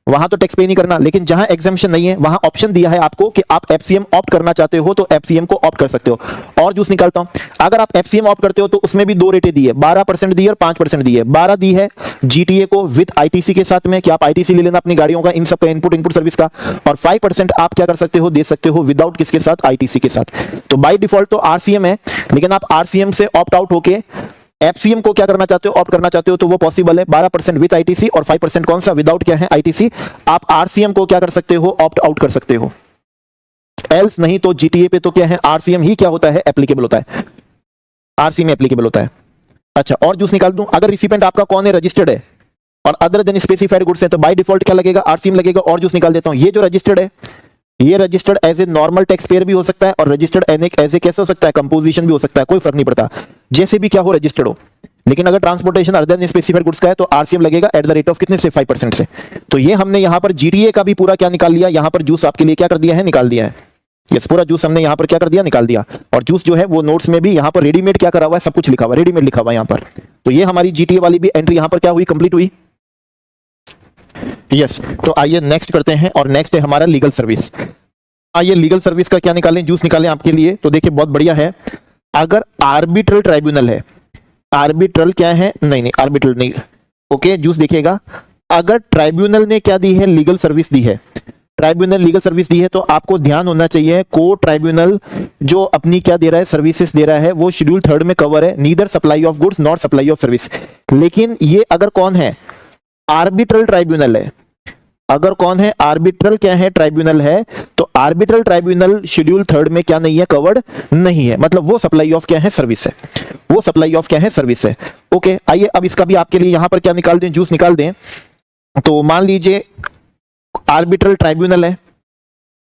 वहां तो टैक्स पे नहीं करना, लेकिन जहां एग्जेम्पशन नहीं है वहां ऑप्शन दिया है आपको कि आप एफसीएम ऑप्ट करना चाहते हो तो एफसीएम को ऑप्ट कर सकते हो। और जूस निकालता हूं, अगर आप एफसीएम ऑप्ट करते हो तो उसमें भी दो रेटें दी है, 12% दी है और 5% दी है। 12 दी है जीटीए को विद आईटीसी के साथ में, कि आप आईटीसी ले लेना अपनी गाड़ियों का, इन सब का इनपुट सर्विस का, और 5% आप क्या कर सकते हो, दे सकते हो विदाउट किसके साथ, आईटीसी के साथ। तो बाय डिफॉल्ट तो आरसीएम है, लेकिन आप आरसीएम से ऑप्ट आउट होके एफसीएम को क्या करना चाहते हो, ऑप्ट करना चाहते हो, तो वो पॉसिबल है। 12% विद आईटीसी और 5% कौन सा, विदाउट क्या है, आईटीसी। आप आरसीएम को क्या कर सकते हो, ऑप्ट आउट कर सकते हो, एल्स नहीं तो जीटीए पे तो क्या है, आरसीएम ही क्या होता है, एप्लीकेबल होता है, आरसीएम एप्लीकेबल होता है। अच्छा, और जूस निकाल दूं, अगर रिसिपेंट आपका कौन है, रजिस्टर्ड है, और अदर देन स्पेसिफाइड गुड्स है, तो बाय डिफॉल्ट क्या लगेगा, आरसीएम लगेगा। और जूस निकाल देता हूं, ये जो रजिस्टर्ड है, ये registered as a normal tax payer भी हो सकता है, और रजिस्टर्ड एज ए कैसे हो सकता है, कंपोजिशन भी हो सकता है, कोई फर्क नहीं पड़ता, जैसे भी क्या हो, रजिस्टर्ड हो। लेकिन अगर transportation other than specified goods का है तो आरसीएम लगेगा एट द रेट ऑफ कितने से, 5% से। तो ये हमने यहां पर जीटीए का भी पूरा क्या निकाल लिया, यहां पर जूस आपके लिए क्या कर दिया है, निकाल दिया है। यस, पूरा जूस हमने यहां पर क्या कर दिया, निकाल दिया। और जूस जो है वो नोट्स में भी यहां पर रेडीमेड क्या करा हुआ है, सब कुछ लिखा हुआ है, रेडीमेड लिखा हुआ है यहां पर। तो ये हमारी जीटीए वाली भी एंट्री यहां पर क्या हुई, कंप्लीट हुई। यस, तो आइए नेक्स्ट करते हैं, और नेक्स्ट है हमारा लीगल सर्विस। आइए लीगल सर्विस का क्या निकालें, जूस निकालें आपके लिए। तो देखिए बहुत बढ़िया है, अगर आर्बिट्रल ट्राइब्यूनल है, आर्बिट्रल क्या है, नहीं आर्बिट्रल नहीं, ओके, जूस देखिएगा, अगर ट्राइब्यूनल ने क्या दी है, लीगल सर्विस दी है, ट्राइब्यूनल लीगल सर्विस दी है तो आपको ध्यान होना चाहिए कोर्ट ट्राइब्यूनल जो अपनी क्या दे रहा है, सर्विसेज दे रहा है, वो शेड्यूल 3 में कवर है, neither supply of goods not supply of service. लेकिन ये अगर कौन है, आर्बिट्रल ट्राइब्यूनल है, अगर कौन है, आर्बिट्रल क्या है, ट्राइब्यूनल है, तो आर्बिट्रल ट्राइब्यूनल शेड्यूल 3 में क्या नहीं है, कवर्ड नहीं है, मतलब वो सप्लाई ऑफ क्या है, सर्विस है, वो सप्लाई ऑफ क्या है, सर्विस है। ओके, आइए अब इसका भी आपके लिए यहां पर क्या निकाल दें, जूस निकाल दें। तो मान लीजिए आर्बिट्रल ट्राइब्यूनल है,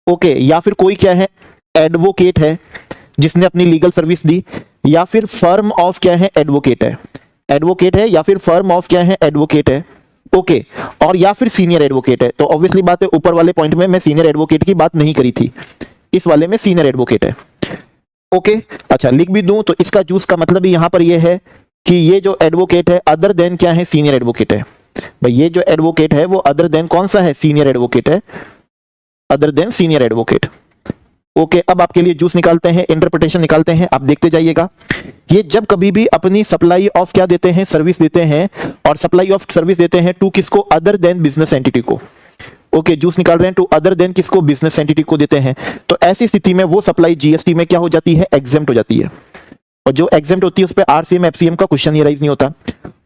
ओके, या फिर कोई क्या है, एडवोकेट है जिसने अपनी लीगल सर्विस दी, या फिर फर्म ऑफ क्या है, एडवोकेट है, एडवोकेट है, या फिर फर्म ऑफ क्या है, एडवोकेट है, ओके, और या फिर सीनियर एडवोकेट है। तो ऑब्वियसली बात है, ऊपर वाले पॉइंट में मैं सीनियर एडवोकेट की बात नहीं करी थी, इस वाले में सीनियर एडवोकेट है। ओके, अच्छा लिख भी दूं तो इसका जूस का मतलब यहां पर यह है कि ये जो एडवोकेट है अदर देन क्या है, सीनियर एडवोकेट है। भाई ये जो एडवोकेट है वो अदर देन कौन सा है, सीनियर एडवोकेट है, other than senior advocate. Okay, अब आपके लिए जूस निकालते हैं, इंटरप्रिटेशन निकालते हैं, आप देखते जाइएगा। ये जब कभी भी अपनी सप्लाई ऑफ क्या देते हैं, सर्विस देते हैं, और सप्लाई ऑफ सर्विस देते हैं टू किसको, अदर देन बिजनेस एंटिटी को। ओके, जूस निकाल रहे हैं टू अदर देन किसको, बिजनेस एंटिटी को देते हैं। तो ऐसी स्थिति में वो सप्लाई जीएसटी में क्या हो जाती है, एग्जेम्प्ट हो जाती है, और जो एग्जेम्प्ट होती है उस पर आरसीएम एफसीएम का क्वेश्चन ही राइज नहीं होता।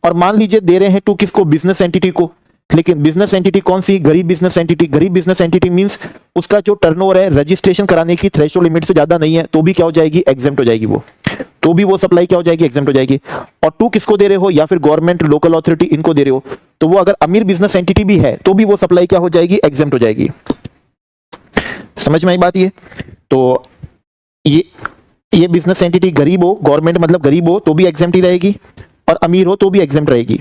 और मान लीजिए दे रहे हैं टू किसको, बिजनेस एंटिटी को, लेकिन बिजनेस एंटिटी कौन सी, गरीब बिजनेस एंटिटी। गरीब बिजनेस एंटिटी मींस उसका जो टर्नओवर है रजिस्ट्रेशन कराने की थ्रेशोल्ड लिमिट से ज्यादा नहीं है, तो भी क्या हो जाएगी, एग्जेम्प्ट हो जाएगी वो, तो भी वो सप्लाई क्या हो जाएगी, एग्जेम्प्ट हो जाएगी। और टू किसको दे रहे हो, या फिर गवर्नमेंट, लोकल अथॉरिटी, इनको दे रहे हो, तो वो अगर अमीर बिजनेस एंटिटी भी है तो भी वो सप्लाई क्या हो जाएगी, एग्जेम्प्ट हो जाएगी। समझ में आई बात ये? तो ये बिजनेस एंटिटी गरीब हो, गवर्नमेंट मतलब गरीब हो तो भी एग्जेम्प्ट ही रहेगी, और अमीर हो तो भी एग्जेम्प्ट रहेगी।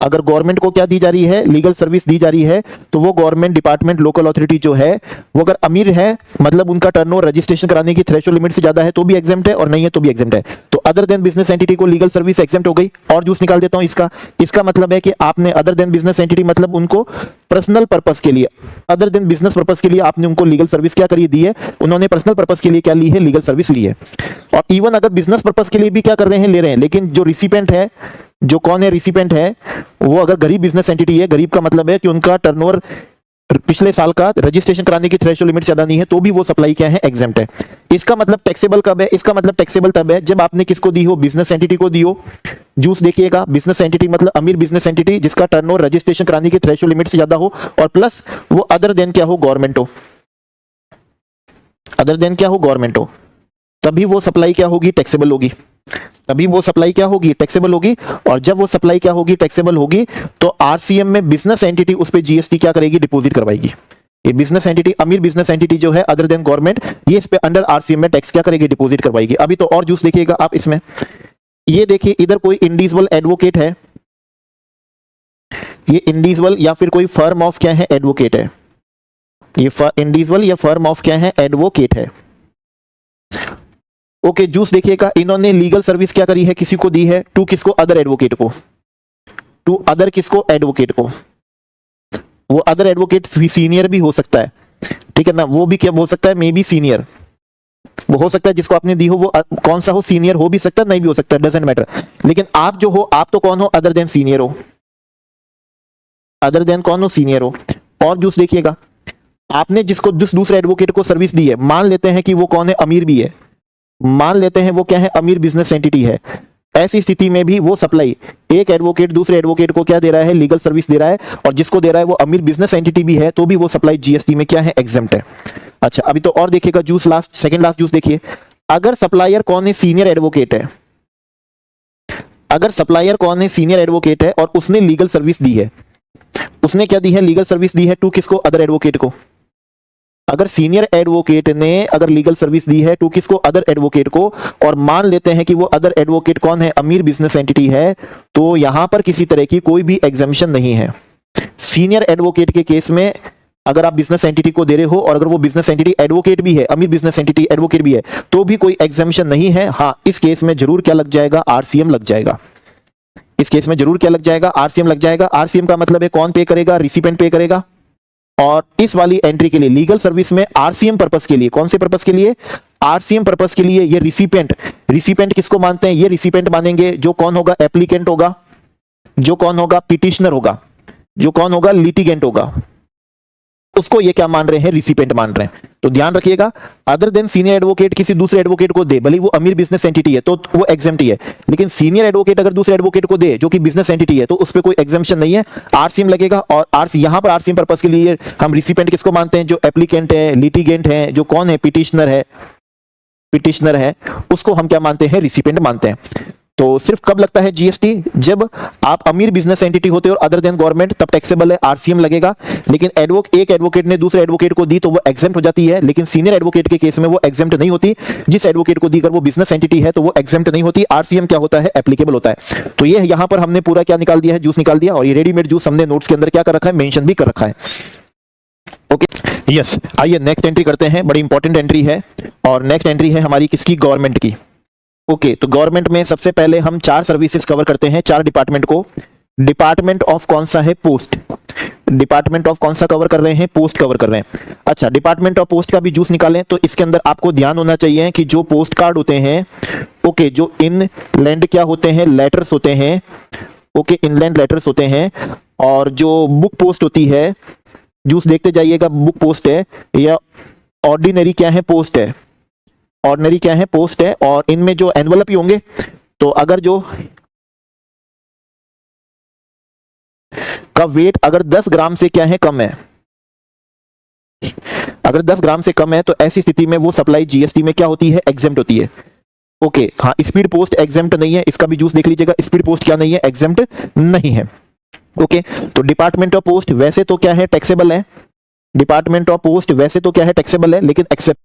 अगर गवर्नमेंट को क्या दी जा रही है, लीगल सर्विस दी जा रही है, तो वो गवर्नमेंट डिपार्टमेंट, लोकल अथॉरिटी जो है वो अगर अमीर है, मतलब उनका टर्नओवर रजिस्ट्रेशन कराने की थ्रेशोल्ड लिमिट से ज्यादा है तो भी एग्जेम्प्ट है, और नहीं है तो भी एग्जेम्प्ट है। तो अदर देन बिजनेस एंटिटी को लीगल सर्विस एग्जेम्प्ट हो गई। और जूस निकाल देता हूं इसका मतलब है कि आपने अदर देन बिजनेस एंटिटी मतलब उनको पर्सनल पर्पस के लिए, अदर देन बिजनेस पर्पस के लिए आपने उनको लीगल सर्विस क्या करी, दी है, उन्होंने पर्सनल पर्पस के लिए क्या ली है, लीगल सर्विस ली है। और इवन अगर बिजनेस पर्पस के लिए भी क्या कर रहे हैं, ले रहे हैं, लेकिन जो रिसिपेंट है, जो कौन है, रिसिपेंट है, वो अगर गरीब बिजनेस एंटिटी है, गरीब का मतलब है कि उनका टर्नओवर पिछले साल का रजिस्ट्रेशन कराने की थ्रेशोल्ड लिमिट ज्यादा नहीं है, तो भी वो सप्लाई क्या है, एग्जेम्प्ट है। इसका मतलब टैक्सेबल कब है, इसका मतलब टैक्सेबल तब है जब आपने किसको दी हो, बिजनेस एंटिटी को दी हो। जूस देखिएगा, बिजनेस एंटिटी मतलब अमीर बिजनेस एंटिटी जिसका टर्नओवर रजिस्ट्रेशन कराने की थ्रेशोल्ड लिमिट से ज्यादा हो, और प्लस वो अदर देन क्या हो, गवर्नमेंट हो, अदर देन क्या हो, गवर्नमेंट हो, तभी वो सप्लाई क्या होगी, टैक्सेबल होगी, तभी वो सप्लाई क्या होगी, टैक्सेबल होगी। और जब वो सप्लाई क्या होगी, टैक्सेबल होगी, तो आरसीएम में बिजनेस एंटिटी उस पे जीएसटी क्या करेगी, डिपॉजिट करवाएगी। ये बिजनेस एंटिटी, अमीर बिजनेस एंटिटी जो है अदर देन गवर्नमेंट, ये इस पे अंडर आरसीएम में टैक्स क्या करेगी, डिपॉजिट करवाएगी। अभी तो और जूस देखिएगा आप इसमें, ये देखिए इधर कोई इंडिविजुअल एडवोकेट है, ये इंडिविजुअल या फिर कोई फर्म ऑफ क्या है, एडवोकेट है, ये इंडिविजुअल या फर्म ऑफ क्या है, एडवोकेट है। ओके, जूस देखिएगा, इन्होंने लीगल सर्विस क्या करी है, किसी को दी है, टू किसको, अदर एडवोकेट को, टू अदर किसको, एडवोकेट को। वो अदर एडवोकेट सीनियर भी हो सकता है, ठीक है ना, वो भी क्या हो सकता है, मे बी सीनियर, वो हो सकता है जिसको आपने दी हो वो कौन सा हो, सीनियर हो भी सकता है, नहीं भी हो सकता, डजंट मैटर। लेकिन आप जो हो, आप तो कौन हो, अदर देन सीनियर हो, अदर देन कौन हो, सीनियर हो। और जूस देखिएगा, आपने जिसको दूसरे एडवोकेट को सर्विस दी है, मान लेते हैं कि वो कौन है, अमीर भी है, मान लेते हैं वो क्या है, अमीर बिजनेस एंटिटी है। ऐसी स्थिति में भी वो सप्लाई, एक एडवोकेट दूसरे एडवोकेट को क्या दे रहा है, लीगल सर्विस दे रहा है, और जिसको दे रहा है वो अमीर बिजनेस एंटिटी भी है, तो भी वो सप्लाई जीएसटी में क्या है, एग्जेम्प्ट है। अच्छा, अभी तो और देखिएगा juice, last second last juice देखिए, अगर सप्लायर कौन है, सीनियर एडवोकेट है, अगर सप्लायर कौन है, सीनियर एडवोकेट है, और उसने लीगल सर्विस दी है, उसने क्या दी है, लीगल सर्विस दी है टू किसको, अदर एडवोकेट को। अगर सीनियर एडवोकेट ने अगर लीगल सर्विस दी है टू किसको, अदर एडवोकेट को, और मान लेते हैं कि वो अदर एडवोकेट कौन है, अमीर बिजनेस एंटिटी है, तो यहां पर किसी तरह की कोई भी एग्जेम्पशन नहीं है। सीनियर एडवोकेट के केस में अगर आप बिजनेस एंटिटी को दे रहे हो, और अगर वो बिजनेस एंटिटी एडवोकेट भी है, अमीर बिजनेस एंटिटी एडवोकेट भी है, तो भी कोई एग्जेम्पशन नहीं है। हाँ, इस केस में जरूर क्या लग जाएगा, आरसीएम लग जाएगा, इस केस में जरूर क्या लग जाएगा, आरसीएम लग जाएगा। आरसीएम का मतलब है कौन पे करेगा, रिसिपेंट पे करेगा। और इस वाली एंट्री के लिए लीगल सर्विस में आरसीएम पर्पस के लिए, कौन से पर्पस के लिए, आरसीएम पर्पस के लिए, ये रिसिपेंट किसको मानते हैं, ये रिसिपेंट मानेंगे जो कौन होगा, एप्लीकेंट होगा, जो कौन होगा, पिटिशनर होगा, जो कौन होगा, लिटिगेंट होगा। उसको ये क्या मान रहे हैं, रिसिपेंट मान रहे हैं। तो ध्यान रखिएगा, अदर देन सीनियर एडवोकेट किसी दूसरे एडवोकेट को दे, भले वो अमीर बिजनेस एंटिटी है तो वो एग्जेम्प्ट ही है, लेकिन सीनियर एडवोकेट अगर दूसरे एडवोकेट को दे जो कि बिजनेस एंटिटी है तो उस पर कोई एग्जेम्पशन नहीं है, आरसीएम लगेगा। और आरसी यहां पर आरसीएम पर्पस के लिए हम रिसिपेंट किसको मानते हैं, जो एप्लीकेंट है, लिटिगेंट है, जो कौन है, पिटिशनर है, उसको हम क्या मानते हैं, रिसिपेंट मानते हैं। तो सिर्फ कब लगता है जीएसटी, जब आप अमीर बिजनेस एंटिटी होते हो और अदर देन गवर्नमेंट, तब टैक्सेबल है, आरसीएम लगेगा। लेकिन एक एडवोकेट ने दूसरे एडवोकेट को दी तो वो एग्जेम्प्ट हो जाती है, लेकिन सीनियर एडवोकेट के केस में वो एग्जेम्प्ट नहीं होती। जिस एडवोकेट को दी अगर वो बिजनेस एंटिटी है तो वो एग्जेम्प्ट नहीं होती, आरसीएम क्या होता है, एप्लीकेबल होता है। तो ये यहां पर हमने पूरा क्या निकाल दिया है, जूस निकाल दिया। और ये रेडीमेड जूस हमने नोट्स के अंदर क्या कर रखा है, मेंशन भी कर रखा है। ओके यस, आइए नेक्स्ट एंट्री करते हैं, बड़ी इंपॉर्टेंट एंट्री है। और नेक्स्ट एंट्री है हमारी किसकी, गवर्नमेंट की। ओके तो गवर्नमेंट में सबसे पहले हम 4 सर्विसेज कवर करते हैं, 4 डिपार्टमेंट को। डिपार्टमेंट ऑफ कौन सा है, पोस्ट। डिपार्टमेंट ऑफ कौन सा कवर कर रहे हैं, पोस्ट कवर कर रहे हैं। अच्छा, डिपार्टमेंट ऑफ पोस्ट का भी जूस निकालें तो इसके अंदर आपको ध्यान होना चाहिए कि जो पोस्ट कार्ड होते हैं, ओके, जो इनलैंड क्या होते हैं, लेटर्स होते हैं, ओके, इनलैंड लेटर्स होते हैं। और जो बुक पोस्ट होती है, जूस देखते जाइएगा, बुक पोस्ट है या ऑर्डिनरी क्या है, पोस्ट है। ऑर्डिनरी क्या है, पोस्ट है। और इनमें जो एनवलप ही होंगे, तो अगर जो का वेट अगर 10 ग्राम से क्या है, कम है, अगर 10 ग्राम से कम है तो ऐसी स्थिति में वो सप्लाई जीएसटी में क्या होती है, एग्जेम्प्ट होती है। ओके हाँ, स्पीड पोस्ट एग्जेम्प्ट नहीं है, इसका भी जूस देख लीजिएगा, स्पीड पोस्ट क्या नहीं है, एग्जेम्प्ट नहीं है। ओके तो डिपार्टमेंट ऑफ पोस्ट वैसे तो क्या है, टैक्सेबल है। डिपार्टमेंट ऑफ पोस्ट वैसे तो क्या है, टैक्सेबल है, लेकिन एक्सेप्ट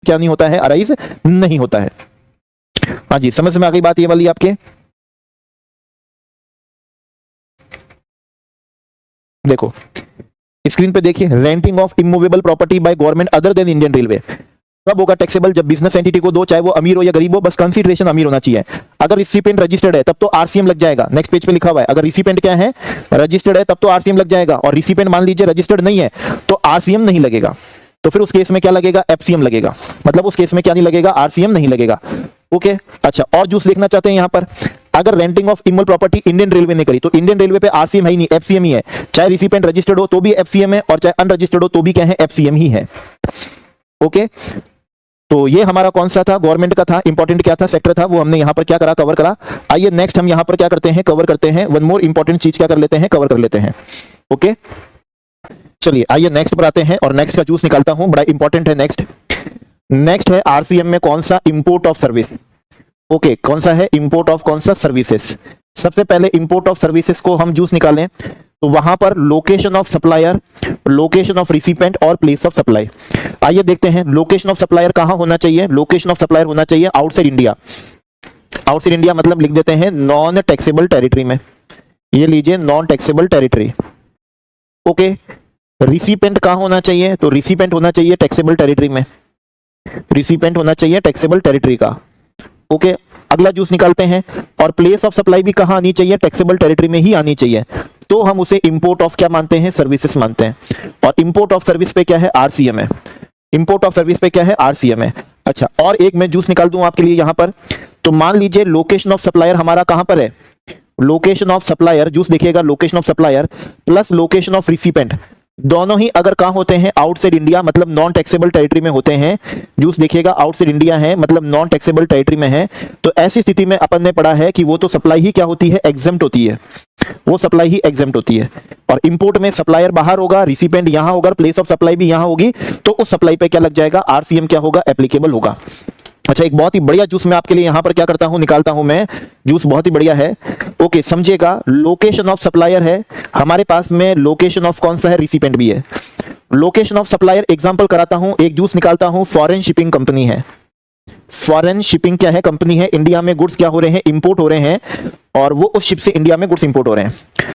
क्या नहीं होता है, अराइज नहीं होता है। हाँ जी, समझ में आ गई बात ये वाली आपके? देखो स्क्रीन पे देखिए, renting of immovable property by government other than Indian railway कब होगा टैक्सेबल? जब बिजनेस एंटिटी को दो, चाहे वो अमीर हो या गरीब हो, बस कंसीडरेशन अमीर होना चाहिए। अगर रिसिपेंट रजिस्टर्ड है तब तो आरसीएम लग जाएगा। नेक्स्ट पेज पे लिखा हुआ है, अगर रिसिपेंट क्या है, रजिस्टर्ड है, तब तो आरसीएम लग जाएगा। और रिसिपेंट मान लीजिए रजिस्टर्ड नहीं है तो आरसीएम नहीं लगेगा। तो फिर उस केस में क्या लगेगा? एफसीएम लगेगा। मतलब उस केस में क्या नहीं लगेगा? आरसीएम नहीं लगेगा। ओके, अच्छा और जूस देखना चाहते हैं यहां पर, अगर renting of immovable property Indian railway ने करी तो इंडियन रेलवे पे आरसीएम है ही नहीं, एफसीएम ही है। चाहे रिसिपेंट रजिस्टर्ड हो तो भी एफसीएम है, और चाहे अनरजिस्टर्ड हो तो भी क्या है? एफसीएम ही है। ओके, तो ये हमारा कौन सा था? गवर्नमेंट का था। इंपॉर्टेंट क्या था? सेक्टर था, वो हमने यहां पर क्या करा? कवर करा। आइए नेक्स्ट हम यहां पर क्या करते हैं? कवर करते हैं वन मोर इंपॉर्टेंट चीज, क्या कर लेते हैं? कवर कर लेते हैं। ओके, चलिए आइए नेक्स्ट पर आते हैं और नेक्स्ट का जूस निकालता हूं, बड़ा इंपॉर्टेंट है नेक्स्ट। नेक्स्ट है आरसीएम में कौन सा? Import of service. ओके, कौन सा है? इंपोर्ट ऑफ कौन सा? सर्विसेज। सबसे पहले इंपोर्ट ऑफ सर्विसेज को हम जूस निकालें तो वहां पर location of supplier, location of recipient और प्लेस ऑफ सप्लाई। आइए देखते हैं, लोकेशन ऑफ सप्लायर कहां होना चाहिए? लोकेशन ऑफ सप्लायर होना चाहिए आउटसाइड इंडिया। आउटसाइड इंडिया मतलब लिख देते हैं नॉन टैक्सेबल टेरिटरी में। ये लीजिए non taxable territory. Okay, recipient कहां होना चाहिए? तो रिसिपेंट होना चाहिए टैक्सेबल टेरिटरी में। रिसिपेंट होना चाहिए टैक्सेबल टेरिटरी का। ओके, अगला जूस निकालते हैं। और प्लेस ऑफ सप्लाई भी कहां आनी चाहिए? टैक्सेबल टेरिटरी में ही आनी चाहिए। तो हम उसे इंपोर्ट ऑफ क्या मानते हैं? सर्विसेज मानते हैं। और इंपोर्ट ऑफ सर्विस पे क्या है? आरसीएम है। इंपोर्ट ऑफ सर्विस पे क्या है? आरसीएम है। अच्छा, और एक मैं जूस निकाल दूं आपके लिए यहां पर। तो मान लीजिए लोकेशन ऑफ सप्लायर हमारा कहां पर है? लोकेशन ऑफ सप्लायर, जूस देखिएगा, location of supplier plus location of recipient, दोनों ही अगर कहां होते हैं? आउटसाइड इंडिया, मतलब नॉन टैक्सेबल टेरिटरी में होते हैं। जूस देखिएगा, आउटसाइड इंडिया है मतलब नॉन टैक्सेबल टेरिटरी में है। तो ऐसी स्थिति में अपन ने पढ़ा है कि वो तो सप्लाई ही क्या होती है? एग्जेम्प्ट होती है। वो सप्लाई ही एग्जेम्प्ट होती है। और इंपोर्ट में सप्लायर बाहर होगा, रिसिपेंट यहां होगा, प्लेस ऑफ सप्लाई भी यहां होगी। तो उस सप्लाई पे क्या लग जाएगा? आरसीएम क्या होगा? एप्लीकेबल होगा। अच्छा, एक बहुत ही बढ़िया जूस मैं आपके लिए यहां पर क्या करता हूं? निकालता हूं मैं। जूस बहुत ही बढ़िया है। ओके, समझिएगा, लोकेशन ऑफ सप्लायर है हमारे पास में, लोकेशन ऑफ कौन सा है? रिसिपेंट भी है। लोकेशन ऑफ सप्लायर एग्जांपल कराता हूं, एक जूस निकालता हूं, फॉरेन शिपिंग कंपनी है। फॉरेन शिपिंग क्या है? कंपनी है। इंडिया में गुड्स क्या हो रहे हैं? इंपोर्ट हो रहे हैं, और वो उस शिप से इंडिया में गुड्स इंपोर्ट हो रहे हैं।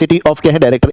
यूनिवर्सिटी ऑफ क्या है डायरेक्टर।